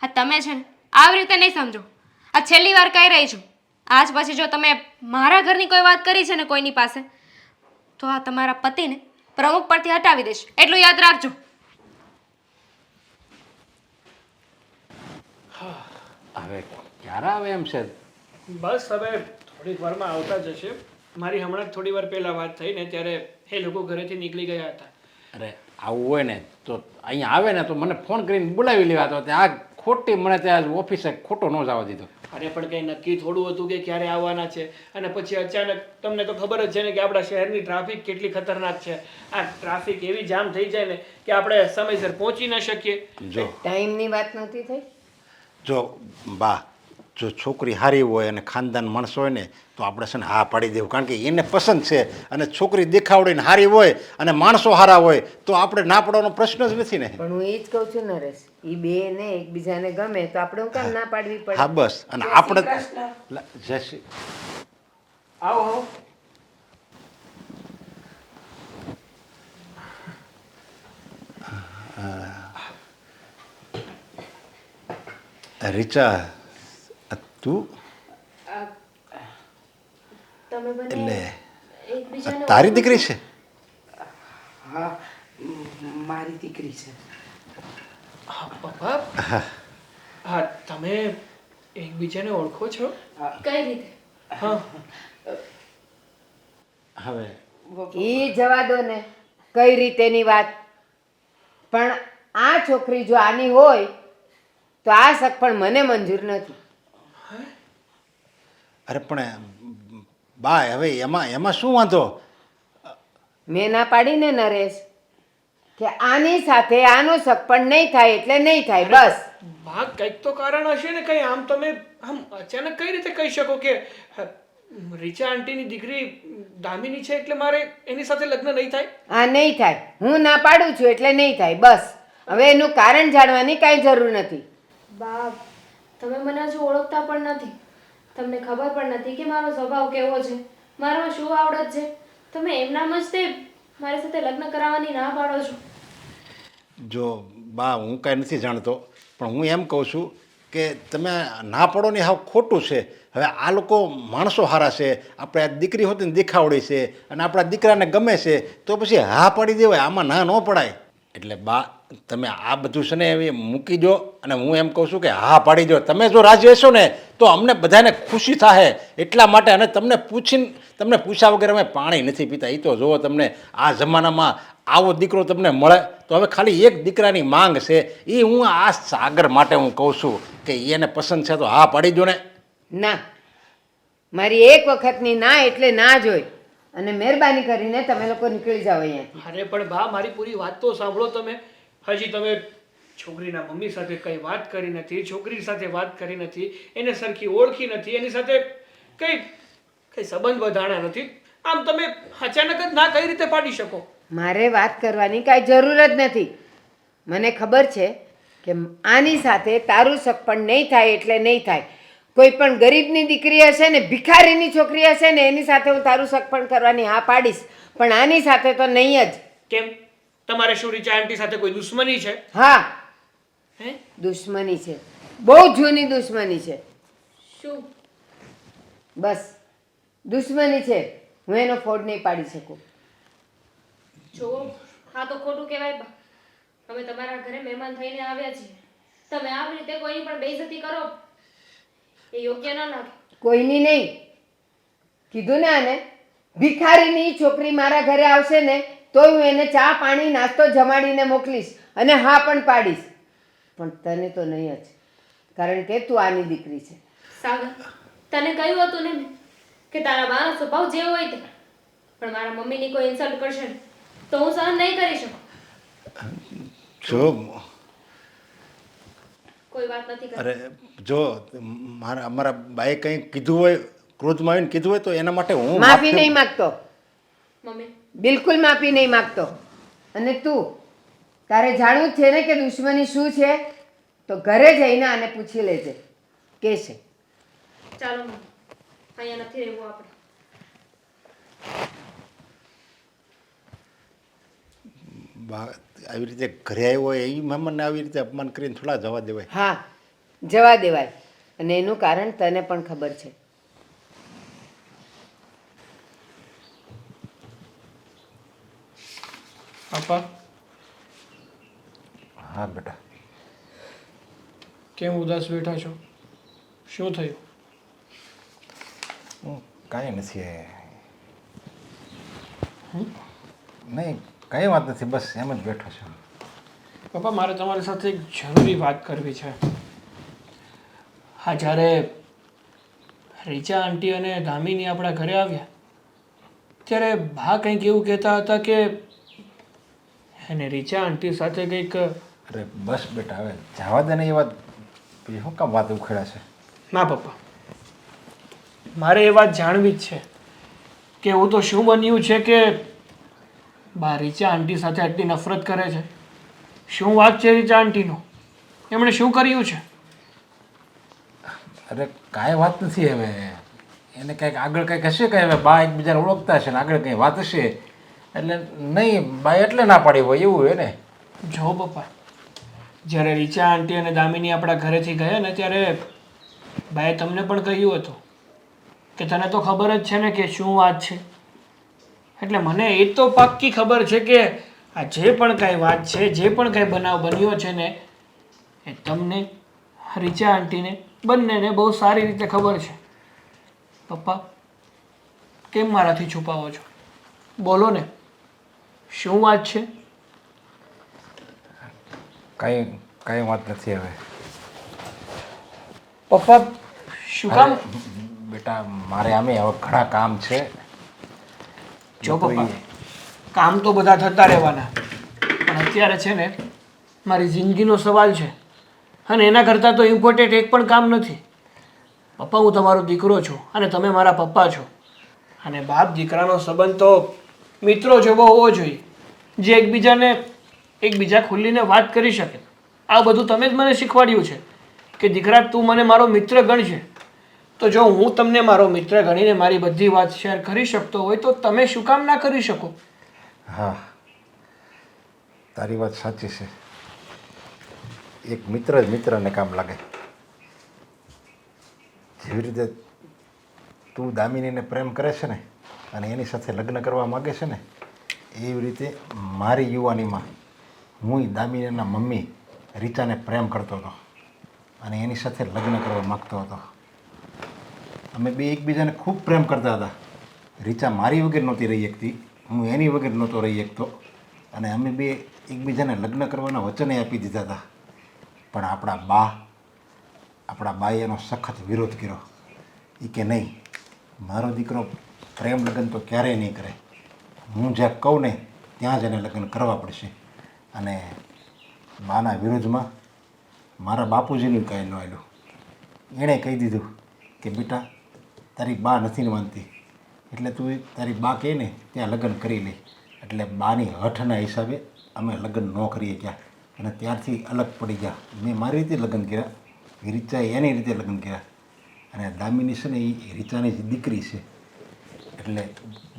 આ તમે છે ને આવી રીતે નહીં સમજો. આ છેલ્લી વાર કહી રહી છું. આજ પછી જો તમે મારા ઘરની કોઈ વાત કરી છે ને કોઈની પાસે, તો આ તમારા પતિને પ્રમુખ પરથી હટાવી દઈશ. એટલું યાદ રાખજો. હવે ક્યારે આવે એમ છે? બસ હવે થોડીક વારમાં આવતા જ હશે. મારી હમણાં જ થોડી વાર પહેલાં વાત થઈ ને ત્યારે એ લોકો ઘરેથી નીકળી ગયા હતા. અરે આવું હોય ને તો અહીંયા આવે ને તો મને ફોન કરીને બોલાવી લેવા તો ત્યાં આ ખોટી મને ત્યાં ઓફિસે ખોટો ન જવા દીધો. અરે પણ કંઈ નક્કી થોડું હતું કે ક્યારે આવવાના છે અને પછી અચાનક તમને તો ખબર જ છે ને કે આપણા શહેરની ટ્રાફિક કેટલી ખતરનાક છે. આ ટ્રાફિક એવી જામ થઈ જાય ને કે આપણે સમયસર પહોંચી ન શકીએ. જો ટાઈમની વાત નથી થઈ. જો બા, જો છોકરી સારી હોય અને ખાનદાન માણસ હોય ને તો આપણે છે ને હા પાડી દેવું, કારણ કે એને પસંદ છે. અને છોકરી દેખાવડીને સારી હોય અને માણસો સારા હોય તો આપણે ના પાડવાનો પ્રશ્ન જ નથી ને. પણ હું એ જ કહું છું નરેશ, એ બે ને એકબીજાને ગમે તો આપણે હું કામ ના પાડવી પડે? હા બસ. અને આપણે જય શ્રી આવો આવો. રીચા, તું તમે એટલે એકબીજાને તારી દીકરી છે? હા, મારી દીકરી છે. હા પપ્પા. હા તમે એકબીજાને ઓળખો છો? કઈ રીતે? હા. હવે એ જવા દો ને કઈ રીતેની વાત. પણ આ છોકરી જો આની હોય તો આ શક પણ મને મંજૂર નથી. અરે પણ બા હવે એમાં શું વાંધો? મેં ના પાડીને નરેશ કે આની સાથે આનો શક પણ નહીં થાય એટલે નહીં થાય બસ. બા કંઈક તો કારણ હશે ને. કંઈ આમ તમે આમ અચાનક કઈ રીતે કહી શકો કે રીચા આંટીની દીકરી દામિની છે એટલે મારે એની સાથે લગ્ન નહીં થાય? આ નહીં થાય. હું ના પાડું છું એટલે નહીં થાય બસ. હવે એનું કારણ જાણવાની કાંઈ જરૂર નથી. બા, તમે મને હજુ ઓળખતા પણ નથી. તમને ખબર પણ નથી કે મારો સ્વભાવ કેવો છે, મારામાં શું આવડત છે. તમે એમનામ જ તે મારી સાથે લગ્ન કરાવવાની ના પાડો છો. જો બા, હું કાંઈ નથી જાણતો પણ હું એમ કહું છું કે તમે ના પડો ને હાવ ખોટું છે. હવે આ લોકો માણસો સારા છે, આપણે આ દીકરી હોતી ને દેખાવડી છે અને આપણા દીકરાને ગમે છે તો પછી હા પાડી દેવાય, આમાં ના ન પડાય. એટલે બા તમે આ બધું છે ને એવી મૂકી દો અને હું એમ કહું છું કે હા પાડી દો. તમે જો રાજી હશો ને તો અમને બધાને ખુશી થાય એટલા માટે. અને તમને પૂછ્યા વગર અમે પાણી નથી પીતા. એ તો જુઓ, તમને આ જમાનામાં આવો દીકરો તમને મળે તો હવે ખાલી એક દીકરાની માંગ છે. એ હું આ સાગર માટે હું કહું છું કે એને પસંદ છે તો હા પાડી દો ને. ના, મારી એક વખતની ના એટલે ના જ હોય. અને મહેરબાની કરીને તમે લોકો નીકળી જાઓ અહીંયાથી. અરે પણ બા મારી પૂરી વાત તો સાંભળો તમે. હજી તમે છોકરીના મમ્મી સાથે કંઈ વાત કરી નથી, છોકરી સાથે વાત કરી નથી, એને સરખી ઓળખી નથી, એની સાથે કંઈ કંઈ સંબંધ વધાણા નથી. આમ તમે અચાનક જ ના કઈ રીતે પાડી શકો? મારે વાત કરવાની કાંઈ જરૂર જ નથી. મને ખબર છે કે આની સાથે તારું સગપણ નહીં થાય એટલે નહીં થાય. કોઈ પણ ગરીબની દીકરી હશે ને, ભિખારીની છોકરી હશે ને, એની સાથે હું તારું સગપણ કરવાની હા પાડીશ, પણ આની સાથે તો નહીં જ. કેમ? તમારે શું રીચા આંટી સાથે કોઈ દુશ્મની છે? હા, હે? દુશ્મની છે, બહુ જૂની દુશ્મની છે. શું? બસ દુશ્મની છે, હું એનો ફોડ નહીં પાડી શકું. જુઓ, હા તો ખોટું કહેવાય બા. અમે તમારા ઘરે મહેમાન થઈને આવ્યા છીએ, તમે આવી રીતે કોઈની પણ બેઇજ્જતી કરો એ યોગ્ય ન લાગે. કોઈની નહીં, કીધું ને આને. ભિખારીની છોકરી મારા ઘરે આવશે ને તોય હું એને ચા પાણી નાસ્તો જમાડીને મોકલીશ અને હા પણ પાડીશ, પણ તને તો નહીં જ, કારણ કે તું આની દીકરી છે. સાગર, તને કહ્યું હતું ને મેં કે તારા બાનો સ્વભાવ જેવો હોય તે, પણ મારા મમ્મીની કોઈ ઇન્સલ્ટ કરશે ને તો હું સહન નહીં કરી શકું. જો કોઈ વાત નથી કરતી. અરે જો અમારા બાએ કંઈ કીધું હોય, ક્રોધમાં આવીને કીધું હોય તો એના માટે હું માફી નહીં માગતો, મમ્મી, બિલકુલ માફી નહીં માગતો. અને તું, તારે જાણવું જ છે ને કે દુશ્મની શું છે, તો ઘરે જઈને આને પૂછી લેજે કે છે. ચાલો મમ્મી, અહીંયા નથી રહેવું આપણે. આવી રીતે ઘરે આવ્યો હોય એ મહેમાનને આવી રીતે અપમાન કરીને થોડા જવા દેવાય. હા, જવા દેવાય, અને એનું કારણ તને પણ ખબર છે. પાપા, હા બેટા. કેમ ઉદાસ બેઠા છો? શું થયું? કાંઈ નથી, નહીં કંઈ વાત નથી, બસ એમ જ બેઠો છું. પપ્પા, મારે તમારી સાથે એક જરૂરી વાત કરવી છે. હા, જ્યારે રીચા આંટી અને દામિની આપણા ઘરે આવ્યા ત્યારે બા કંઈક એવું કહેતા હતા કે એને રીચા આંટી સાથે કંઈક... અરે બસ બેટા, હવે જવા દે ને એ વાત. પછી શું કામ વાત ઉખેડા છે? ના પપ્પા, મારે એ વાત જાણવી જ છે કે એવું તો શું બન્યું છે કે બા રીચા આંટી સાથે આટલી નફરત કરે છે. શું વાત છે રીચા આંટીનો? એમણે શું કર્યું છે? અરે કાંઈ વાત નથી. હવે એને કંઈક આગળ કંઈક હશે, કંઈ હવે બા એકબીજાને ઓળખતા હશે ને આગળ કંઈ વાત હશે એટલે નહીં, બા એટલે ના પાડી હોય એવું હોય ને. જો પપ્પા, જ્યારે રીચા આંટી અને દામિની આપણા ઘરેથી ગયા ને ત્યારે બાએ તમને પણ કહ્યું હતું કે તને તો ખબર જ છે ને કે શું વાત છે. એટલે મને એ તો પાક્કી ખબર છે કે આ જે પણ કાંઈ વાત છે, જે પણ કાંઈ બનાવ બન્યો છે ને એ તમને, રીચા આંટીને, બંનેને બહુ સારી રીતે ખબર છે. પપ્પા, કેમ મારાથી છુપાવો છો? બોલો ને, શું વાત છે? કાંઈ વાત નથી. હવે પપ્પા, શું કામ? બેટા, મારે આમે હવે ઘણા કામ છે. જો પપ્પા, કામ તો બધા થતા રહેવાના, પણ અત્યારે છે ને મારી જિંદગીનો સવાલ છે અને એના કરતાં તો ઇમ્પોર્ટન્ટ એક પણ કામ નથી. પપ્પા, હું તમારો દીકરો છું અને તમે મારા પપ્પા છો, અને બાપ દીકરાનો સંબંધ તો મિત્રો જેવો હોવો જોઈએ, જે એકબીજા ખુલ્લીને વાત કરી શકે. આ બધું તમે જ મને શીખવાડ્યું છે કે દીકરા, તું મને મારો મિત્ર ગણજે. તો જો હું તમને મારો મિત્ર ગણીને મારી બધી વાત શેર કરી શકતો હોય તો તમે શું કામ ના કરી શકો? હા, તારી વાત સાચી છે. એક મિત્ર જ મિત્રને કામ લાગે. જેવી રીતે તું દામિનીને પ્રેમ કરે છે ને અને એની સાથે લગ્ન કરવા માગે છે ને, એવી રીતે મારી યુવાનીમાં હું દામિનીના મમ્મી રીચાને પ્રેમ કરતો હતો અને એની સાથે લગ્ન કરવા માગતો હતો. અમે બે એકબીજાને ખૂબ પ્રેમ કરતા હતા. રીચા મારી વગર નહોતી રહી શકતી, હું એની વગર નહોતો રહી શકતો, અને અમે બે એકબીજાને લગ્ન કરવાના વચને આપી દીધા હતા. પણ આપણા બાએ એનો સખત વિરોધ કર્યો. એ કે નહીં, મારો દીકરો પ્રેમ લગ્ન તો ક્યારેય નહીં કરે. હું જ્યાં કહું ને ત્યાં જ એને લગ્ન કરવા પડશે. અને બાના વિરુદ્ધમાં મારા બાપુજીનું કાંઈ ન આવ્યું. એણે કહી દીધું કે બેટા તારી બા નથી માનતી એટલે તું તારી બા કહે ને ત્યાં લગ્ન કરી લે. એટલે બાની હઠના હિસાબે અમે લગ્ન ન કરીએ ગયા અને ત્યારથી અલગ પડી ગયા. મેં મારી રીતે લગ્ન કર્યા, રીચાએ એની રીતે લગ્ન કર્યા. અને દામિની છે ને એ રીચાની જ દીકરી છે. એટલે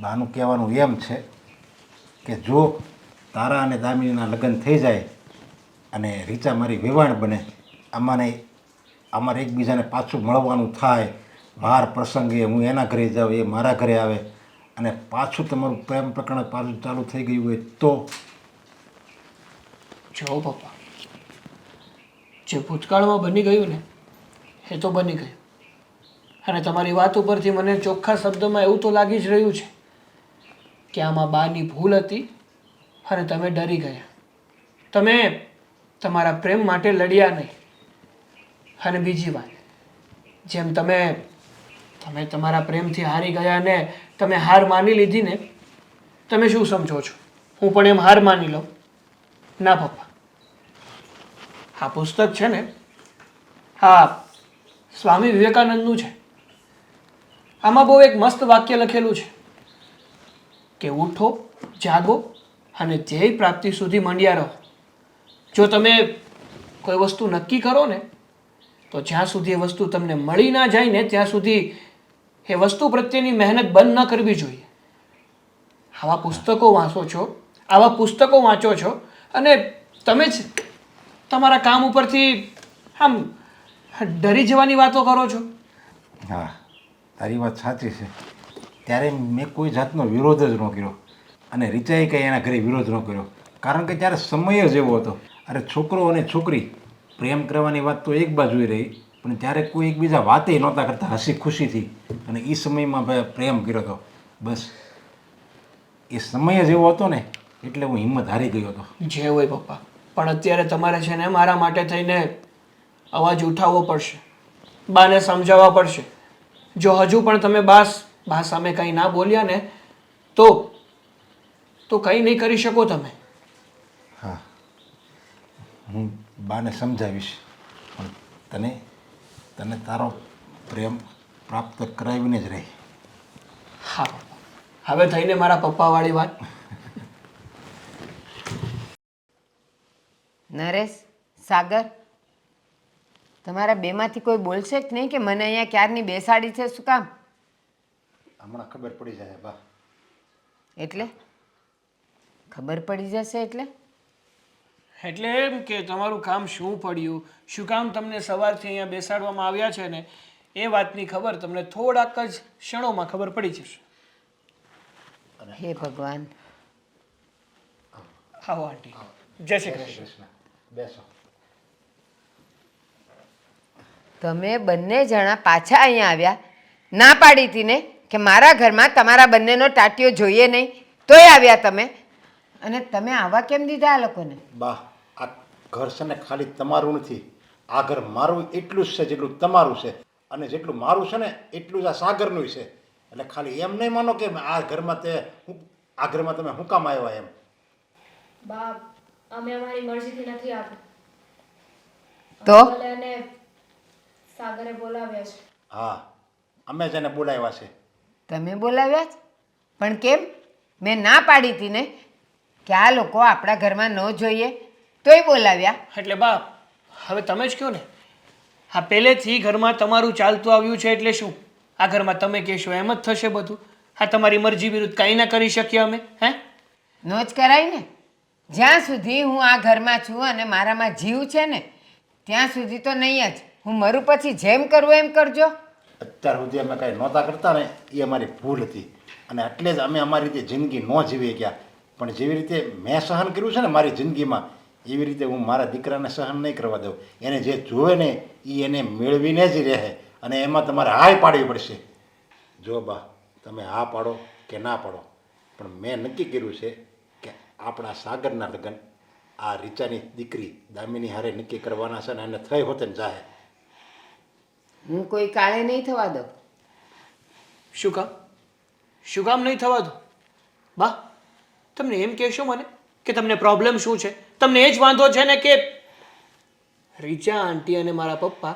બાનું કહેવાનું એમ છે કે જો તારા અને દામિનીના લગ્ન થઈ જાય અને રીચા મારી વેવાણ બને, અમારે એકબીજાને પાછું મળવાનું થાય, વાર પ્રસંગે હું એના ઘરે જાઉં, એ મારા ઘરે આવે અને પાછું તમારું પ્રેમ પ્રકરણ પાછું ચાલુ થઈ ગયું હોય તો જો પપ્પા, જે ભૂતકાળમાં બની ગયું ને એ તો બની ગયું. અને તમારી વાત ઉપરથી મને ચોખ્ખા શબ્દોમાં એવું તો લાગી જ રહ્યું છે કે આમાં બાની ભૂલ હતી અને તમે ડરી ગયા. તમે તમારા પ્રેમ માટે લડ્યા નહીં. અને બીજી વાત, જેમ તમે તમારા પ્રેમથી હારી ગયા ને તમે હાર માની લીધી ને, તમે શું સમજો છો હું પણ એમ હાર માની લઉં? ના પપ્પા, આ પુસ્તક છે ને હા સ્વામી વિવેકાનંદનું છે. આમાં બહુ એક મસ્ત વાક્ય લખેલું છે કે ઉઠો, જાગો અને ધ્યેય પ્રાપ્તિ સુધી મંડ્યા રહો. જો તમે કોઈ વસ્તુ નક્કી કરો ને તો જ્યાં સુધી એ વસ્તુ તમને મળી ના જાય ને ત્યાં સુધી એ વસ્તુ પ્રત્યેની મહેનત બંધ ન કરવી જોઈએ. આવા પુસ્તકો વાંચો છો અને તમે જ તમારા કામ ઉપરથી આમ ડરી જવાની વાતો કરો છો. હા, તારી વાત સાચી છે. ત્યારે મેં કોઈ જાતનો વિરોધ જ ન કર્યો અને રીચાએ કંઈ એના ઘરે વિરોધ ન કર્યો, કારણ કે ત્યારે સમય જ એવો હતો. અરે છોકરો અને છોકરી પ્રેમ કરવાની વાત તો એક બાજુએ રહી, પણ ત્યારે કોઈ એકબીજા વાતે નહોતા કરતા હસી ખુશીથી, અને એ સમયમાં ભાઈ પ્રેમ કર્યો હતો. બસ એ સમય જ એવો હતો ને એટલે હું હિંમત હારી ગયો હતો. જે હોય પપ્પા, પણ અત્યારે તમારે છે ને મારા માટે થઈને અવાજ ઉઠાવવો પડશે, બાને સમજાવવા પડશે. જો હજુ પણ તમે બા સામે કંઈ ના બોલ્યા ને તો કંઈ નહીં કરી શકો તમે. હા, હું બાને સમજાવીશ, પણ તને તારો પ્રેમ પ્રાપ્ત કરાવીને જ રહી. હા પપ્પા, હવે થઈને મારા પપ્પાવાળી વાત. નરેશ, સાગર, તમારા બેમાંથી કોઈ બોલશે જ નહીં કે મને અહીંયા ક્યારની બેસાડી છે શું કામ? હમણાં ખબર પડી જાય બા. એટલે ખબર પડી જશે એટલે એટલે એમ કે તમારું કામ શું પડ્યું, શું કામ તમને સવારથી અહીંયા બેસાડવામાં આવ્યા છે ને એ વાતની ખબર તમને થોડાક જ ક્ષણોમાં ખબર પડી જશે. હે ભગવાન. આવો આંટી, જય શ્રી કૃષ્ણ. બેસો. તમે બંને જણા પાછા અહીંયા આવ્યા, ના પાડી હતી ને કે મારા ઘરમાં તમારા બંનેનો ટાટિયો જોઈએ નહીં, તોય આવ્યા તમે. અને તમે આવા કેમ દીધા આ લોકોને? બા, આ ઘર છે ને ખાલી તમારું નથી. આ ઘર મારું એટલું જ છે જેટલું તમારું છે, અને જેટલું મારું છે ને એટલું જ આ સાગરનું છે. એટલે ખાલી એમ નહીં માનો કે આ ઘરમાં તમે હું કામ આવ્યા એમ. બા, અમે અમારી મરજીથી નથી આવ્યા. તો અને સાગરે બોલાવ્યા છે. હા, અમે જેને બોલાવ્યા છે. તમે બોલાવ્યા જ? પણ કેમ? મેં ના પાડી હતી ને કે આ લોકો આપણા ઘરમાં ન જોઈએ, તોય બોલાવ્યા. એટલે બા, હવે તમે જ કહો ને, આ પહેલેથી ઘરમાં તમારું ચાલતું આવ્યું છે એટલે શું આ ઘરમાં તમે કહેશો એમ જ થશે બધું? આ તમારી મરજી વિરુદ્ધ કાંઈ ના કરી શકીએ અમે? નો જ કરાય ને. જ્યાં સુધી હું આ ઘરમાં છું અને મારામાં જીવ છે ને ત્યાં સુધી તો નહીં જ. હું મરું પછી જેમ કરવું એમ કરજો. અત્યાર સુધી અમે કાંઈ નહોતા કરતા ને એ અમારી ભૂલ હતી, અને એટલે જ અમે અમારી રીતે જિંદગી ન જીવી ગયા. પણ જેવી રીતે મેં સહન કર્યું છે ને મારી જિંદગીમાં, એવી રીતે હું મારા દીકરાને સહન નહીં કરવા દઉં. એને જે જોવે ને એ એને મેળવીને જ રહે, અને એમાં તમારે હાય પાડવી પડશે. જો બા, તમે હા પાડો કે ના પાડો, પણ મેં નક્કી કર્યું છે કે આપણા સાગરના લગ્ન આ રીચાની દીકરી દામિની હારે નક્કી કરવાના છે, ને એને થઈ હોતે ને જાહે. હું કોઈ કાળે નહીં થવા દઉં. શું કામ નહીં થવા દો? બા, તમને એમ કહેશો મને કે તમને પ્રોબ્લેમ શું છે? તમને એ જ વાંધો છે ને કે રીચા આંટી અને મારા પપ્પા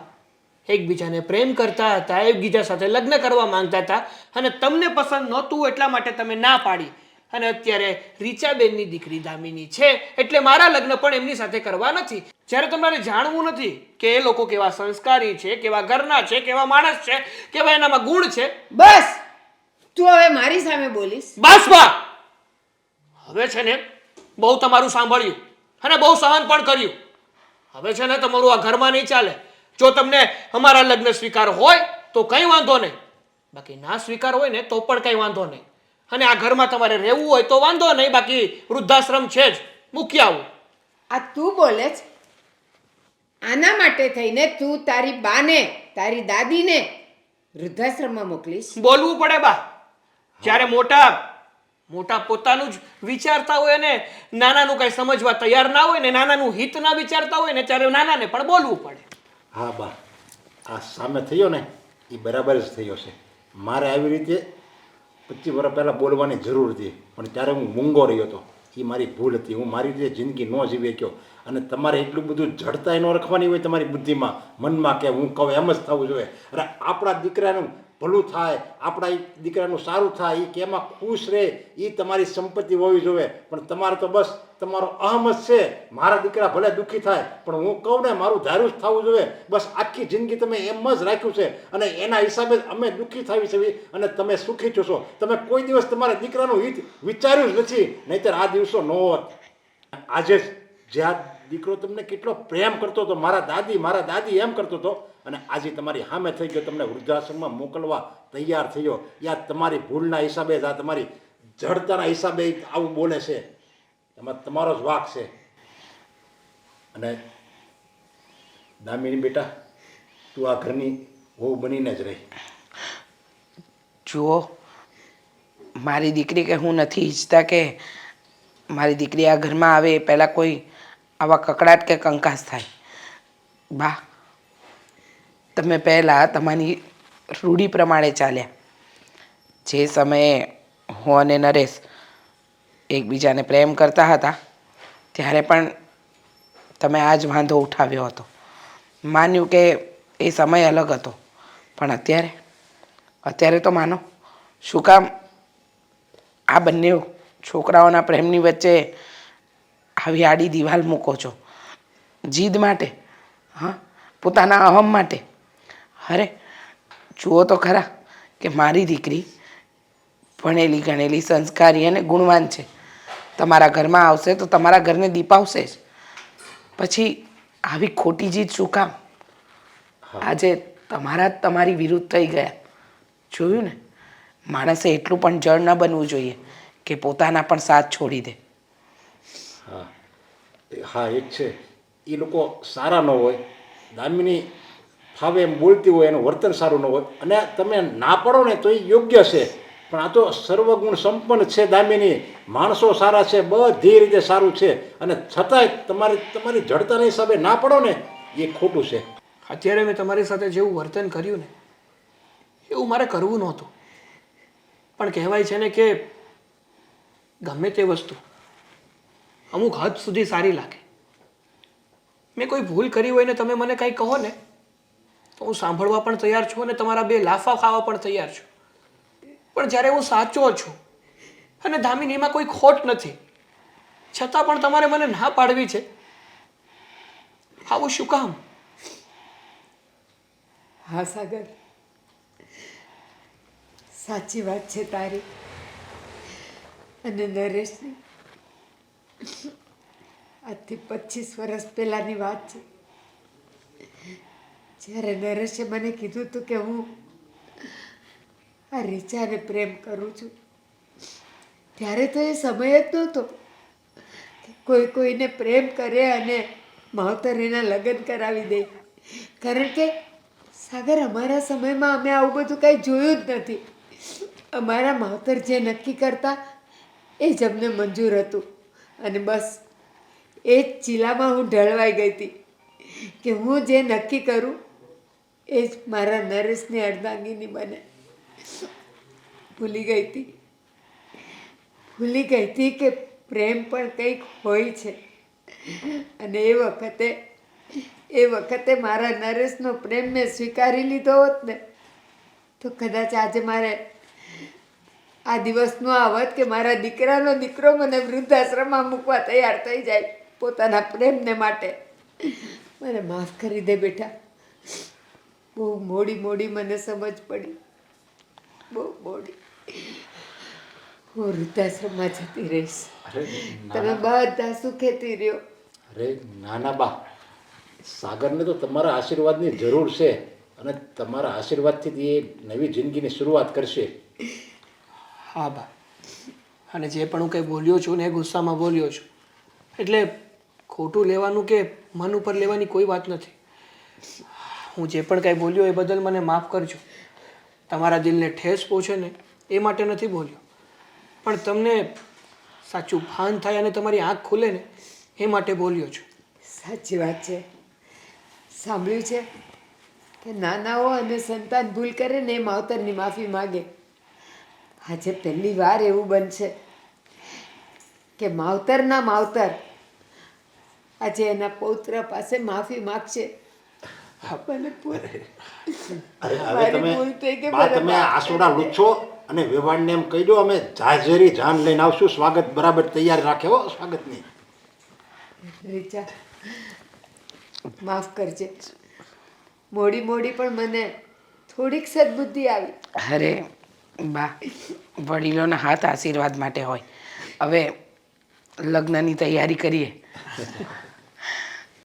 એકબીજાને પ્રેમ કરતા હતા, એકબીજા સાથે લગ્ન કરવા માંગતા હતા અને તમને પસંદ નહોતું એટલા માટે તમે ના પાડી. અને અત્યારે રીચાબેનની દીકરી દામિની છે એટલે મારા લગ્ન પણ એમની સાથે કરવા નથી. જ્યારે તમારે જાણવું નથી કે એ લોકો કેવા સંસ્કારી છે, કેવા ઘરના છે, કેવા માણસ છે, કેવા એનામાં ગુણ છે. બસ તું હવે મારી સામે બોલીશ? બસ બા, હવે છે ને બહુ તમારું સાંભળ્યું અને બહુ સહન પણ કર્યું. હવે છે ને તમારું આ ઘરમાં નહીં ચાલે. જો તમને અમારા લગ્ન સ્વીકાર હોય તો કંઈ વાંધો નહીં, બાકી ના સ્વીકાર હોય ને તો પણ કંઈ વાંધો નહીં. અને આ ઘરમાં તમારે રહેવું હોય તો વાંધો નહીં, બાકી વૃદ્ધાશ્રમ છે જ, મૂકી આવું. આ તું બોલે છે? આના માટે થઈને તું તારી બાને, તારી દાદીને વૃદ્ધાશ્રમમાં મોકલીશ? બોલવું પડે બા. જ્યારે મોટા પોતાનું જ વિચારતા હોય ને નાનાનું કઈ સમજવા તૈયાર ના હોય ને નાનાનું હિત ના વિચારતા હોય ને ત્યારે નાનાને પણ બોલવું પડે. હા બા, આ સામે થયો ને એ બરાબર જ થયો છે. મારે આવી રીતે 25 વર્ષ પહેલાં બોલવાની જરૂર હતી, પણ ત્યારે હું મૂંગો રહ્યો હતો. એ મારી ભૂલ હતી. હું મારી રીતે જિંદગી ન જીવી શક્યો. અને તમારે એટલું બધું જડતાઈ ન રાખવાની હોય તમારી બુદ્ધિમાં, મનમાં, કે હું કહું એમ જ થવું જોઈએ. અને આપણા દીકરાનું ભલું થાય, આપણા એ દીકરાનું સારું થાય, એ કેમાં ખુશ રહે, એ તમારી સંપત્તિ હોવી જોઈએ. પણ તમારે તો બસ તમારો અહમ જ છે, મારા દીકરા ભલે દુઃખી થાય પણ હું કહું ને મારું ધાર્યું જ થવું જોઈએ. બસ આખી જિંદગી તમે એમ જ રાખ્યું છે અને એના હિસાબે અમે દુઃખી થવી છે અને તમે સુખી છો. તમે કોઈ દિવસ તમારા દીકરાનું હિત વિચાર્યું જ નથી, નહીંતર આ દિવસો ન હોત. આજે જે આ દીકરો તમને કેટલો પ્રેમ કરતો હતો, મારા દાદી એમ કરતો હતો, અને આજે તમારી સામે થઈ ગયો, તમને વૃદ્ધાશ્રમમાં મોકલવા તૈયાર થયો. યા તમારી ભૂલના હિસાબે, આ તમારી જડતાના હિસાબે આવું બોલે છે. એમાં તમારો જ વાંક છે. અને દામિની બેટા, તું આ ઘરની વહુ બનીને જ રહી. જુઓ, મારી દીકરી કે હું નથી ઈચ્છતા કે મારી દીકરી આ ઘરમાં આવે એ પહેલાં કોઈ આવા કકડાટ કે કંકાસ થાય. બા, તમે પહેલાં તમારી રૂઢી પ્રમાણે ચાલ્યા. જે સમયે હું અને નરેશ એકબીજાને પ્રેમ કરતા હતા ત્યારે પણ તમે આ જ વાંધો ઉઠાવ્યો હતો. માન્યું કે એ સમય અલગ હતો, પણ અત્યારે તો માનો. શું કામ આ બંને છોકરાઓના પ્રેમની વચ્ચે આવી આડી દિવાલ મૂકો છો? જીદ માટે? હા, પોતાના અહમ માટે? અરે જુઓ તો ખરા કે મારી દીકરી ભણેલી ગણેલી સંસ્કારી અને ગુણવાન છે. તમારા ઘરમાં આવશે તો તમારા ઘરને દીપાવશે જ. પછી આવી ખોટી જીદ શું કામ? આજે તમારી વિરુદ્ધ થઈ ગયા. જોયું ને, માણસે એટલું પણ જળ ન બનવું જોઈએ કે પોતાના પણ સાથ છોડી દે. હા એ જ છે. એ લોકો સારા ન હોય, દામિની ફાવે એમ બોલતી હોય, એનું વર્તન સારું ન હોય, અને તમે ના પડો ને તો એ યોગ્ય છે. પણ આ તો સર્વગુણ સંપન્ન છે દામિની, માણસો સારા છે, બધી રીતે સારું છે, અને છતાંય તમારી જડતાના હિસાબે ના પડો ને એ ખોટું છે. અત્યારે મેં તમારી સાથે જેવું વર્તન કર્યું ને એવું મારે કરવું નહોતું. પણ કહેવાય છે ને કે ગમે તે વસ્તુ અમુક હદ સુધી સારી લાગે. મેં કોઈ ભૂલ કરી હોય ને તમે મને કંઈ કહો ને તો હું સાંભળવા પણ તૈયાર છું અને તમારા બે લાફા ખાવા પણ તૈયાર છું. પણ જ્યારે હું સાચો છું અને દામિનીમાં કોઈ ખોટ નથી, છતાં પણ તમારે મને ના પાડવી છે, આવું શું કામ? હા સાગર, સાચી વાત છે તારી અને નરેશની. આજથી 25 વર્ષ પહેલાંની વાત છે, જ્યારે નરેશે મને કીધું હતું કે હું આ રીચાને પ્રેમ કરું છું. ત્યારે તો એ સમય જ નહોતો કે કોઈને પ્રેમ કરે અને માવતર એના લગ્ન કરાવી દે. કારણ કે સાગર, અમારા સમયમાં અમે આવું બધું કાંઈ જોયું જ નથી. અમારા માવતર જે નક્કી કરતા એ જ અમને મંજૂર હતું, અને બસ એ જ ચીલામાં હું ઢળવાઈ ગઈ હતી કે હું જે નક્કી કરું એ જ મારા નરેશની અર્ધાંગીની બને. ભૂલી ગઈ હતી કે પ્રેમ પણ કંઈક હોય છે. અને એ વખતે મારા નરેશનો પ્રેમ મેં સ્વીકારી લીધો હોત ને તો કદાચ આજે મારે આ દિવસનો આવત કે મારા દીકરાનો દીકરો મને વૃદ્ધાશ્રમમાં મૂકવા તૈયાર થઈ જાય પોતાના પ્રેમને માટે. મને માફ કરી દે બેટા. બહુ મોડી મને સમજ પડી, બહુ મોડી. હું વૃદ્ધાશ્રમમાં જતી રહીશ. તમે બધા સુખેથી રહ્યો. અરે નાના બા, સાગરને તો તમારા આશીર્વાદની જરૂર છે અને તમારા આશીર્વાદથી એ નવી જિંદગીની શરૂઆત કરશે. હા બા, અને જે પણ હું કંઈ બોલ્યો છું ને એ ગુસ્સામાં બોલ્યો છું, એટલે ખોટું લેવાનું કે મન ઉપર લેવાની કોઈ વાત નથી. હું જે પણ કાંઈ બોલ્યો એ બદલ મને માફ કરજો. તમારા દિલને ઠેસ પહોંચે ને એ માટે નથી બોલ્યો, પણ તમને સાચું ભાન થાય અને તમારી આંખ ખુલે ને એ માટે બોલ્યો છું. સાચી વાત છે. સાંભળ્યું છે કે નાનાઓ અને સંતાન ભૂલ કરે ને એ માવતરની માફી માગે. આજે પહેલી વાર એવું બનશે કે માવતરના માવતર આજે એના પૌત્ર પાસે માફી માગશે. મને મારી ભૂલ થઈ ગઈ. બા, તમે આસોડા લૂછો અને વેવાણને એમ કહી દો અમે જાજેરી જાન લઈને આવશું. સ્વાગત બરાબર તૈયાર રાખે હો સ્વાગતની. રીચા, માફ કરજે. મોડી પણ મને થોડીક સદબુદ્ધિ આવી. અરે બા, વડીલોના હાથ આશીર્વાદ માટે હોય. હવે લગ્નની તૈયારી કરીએ.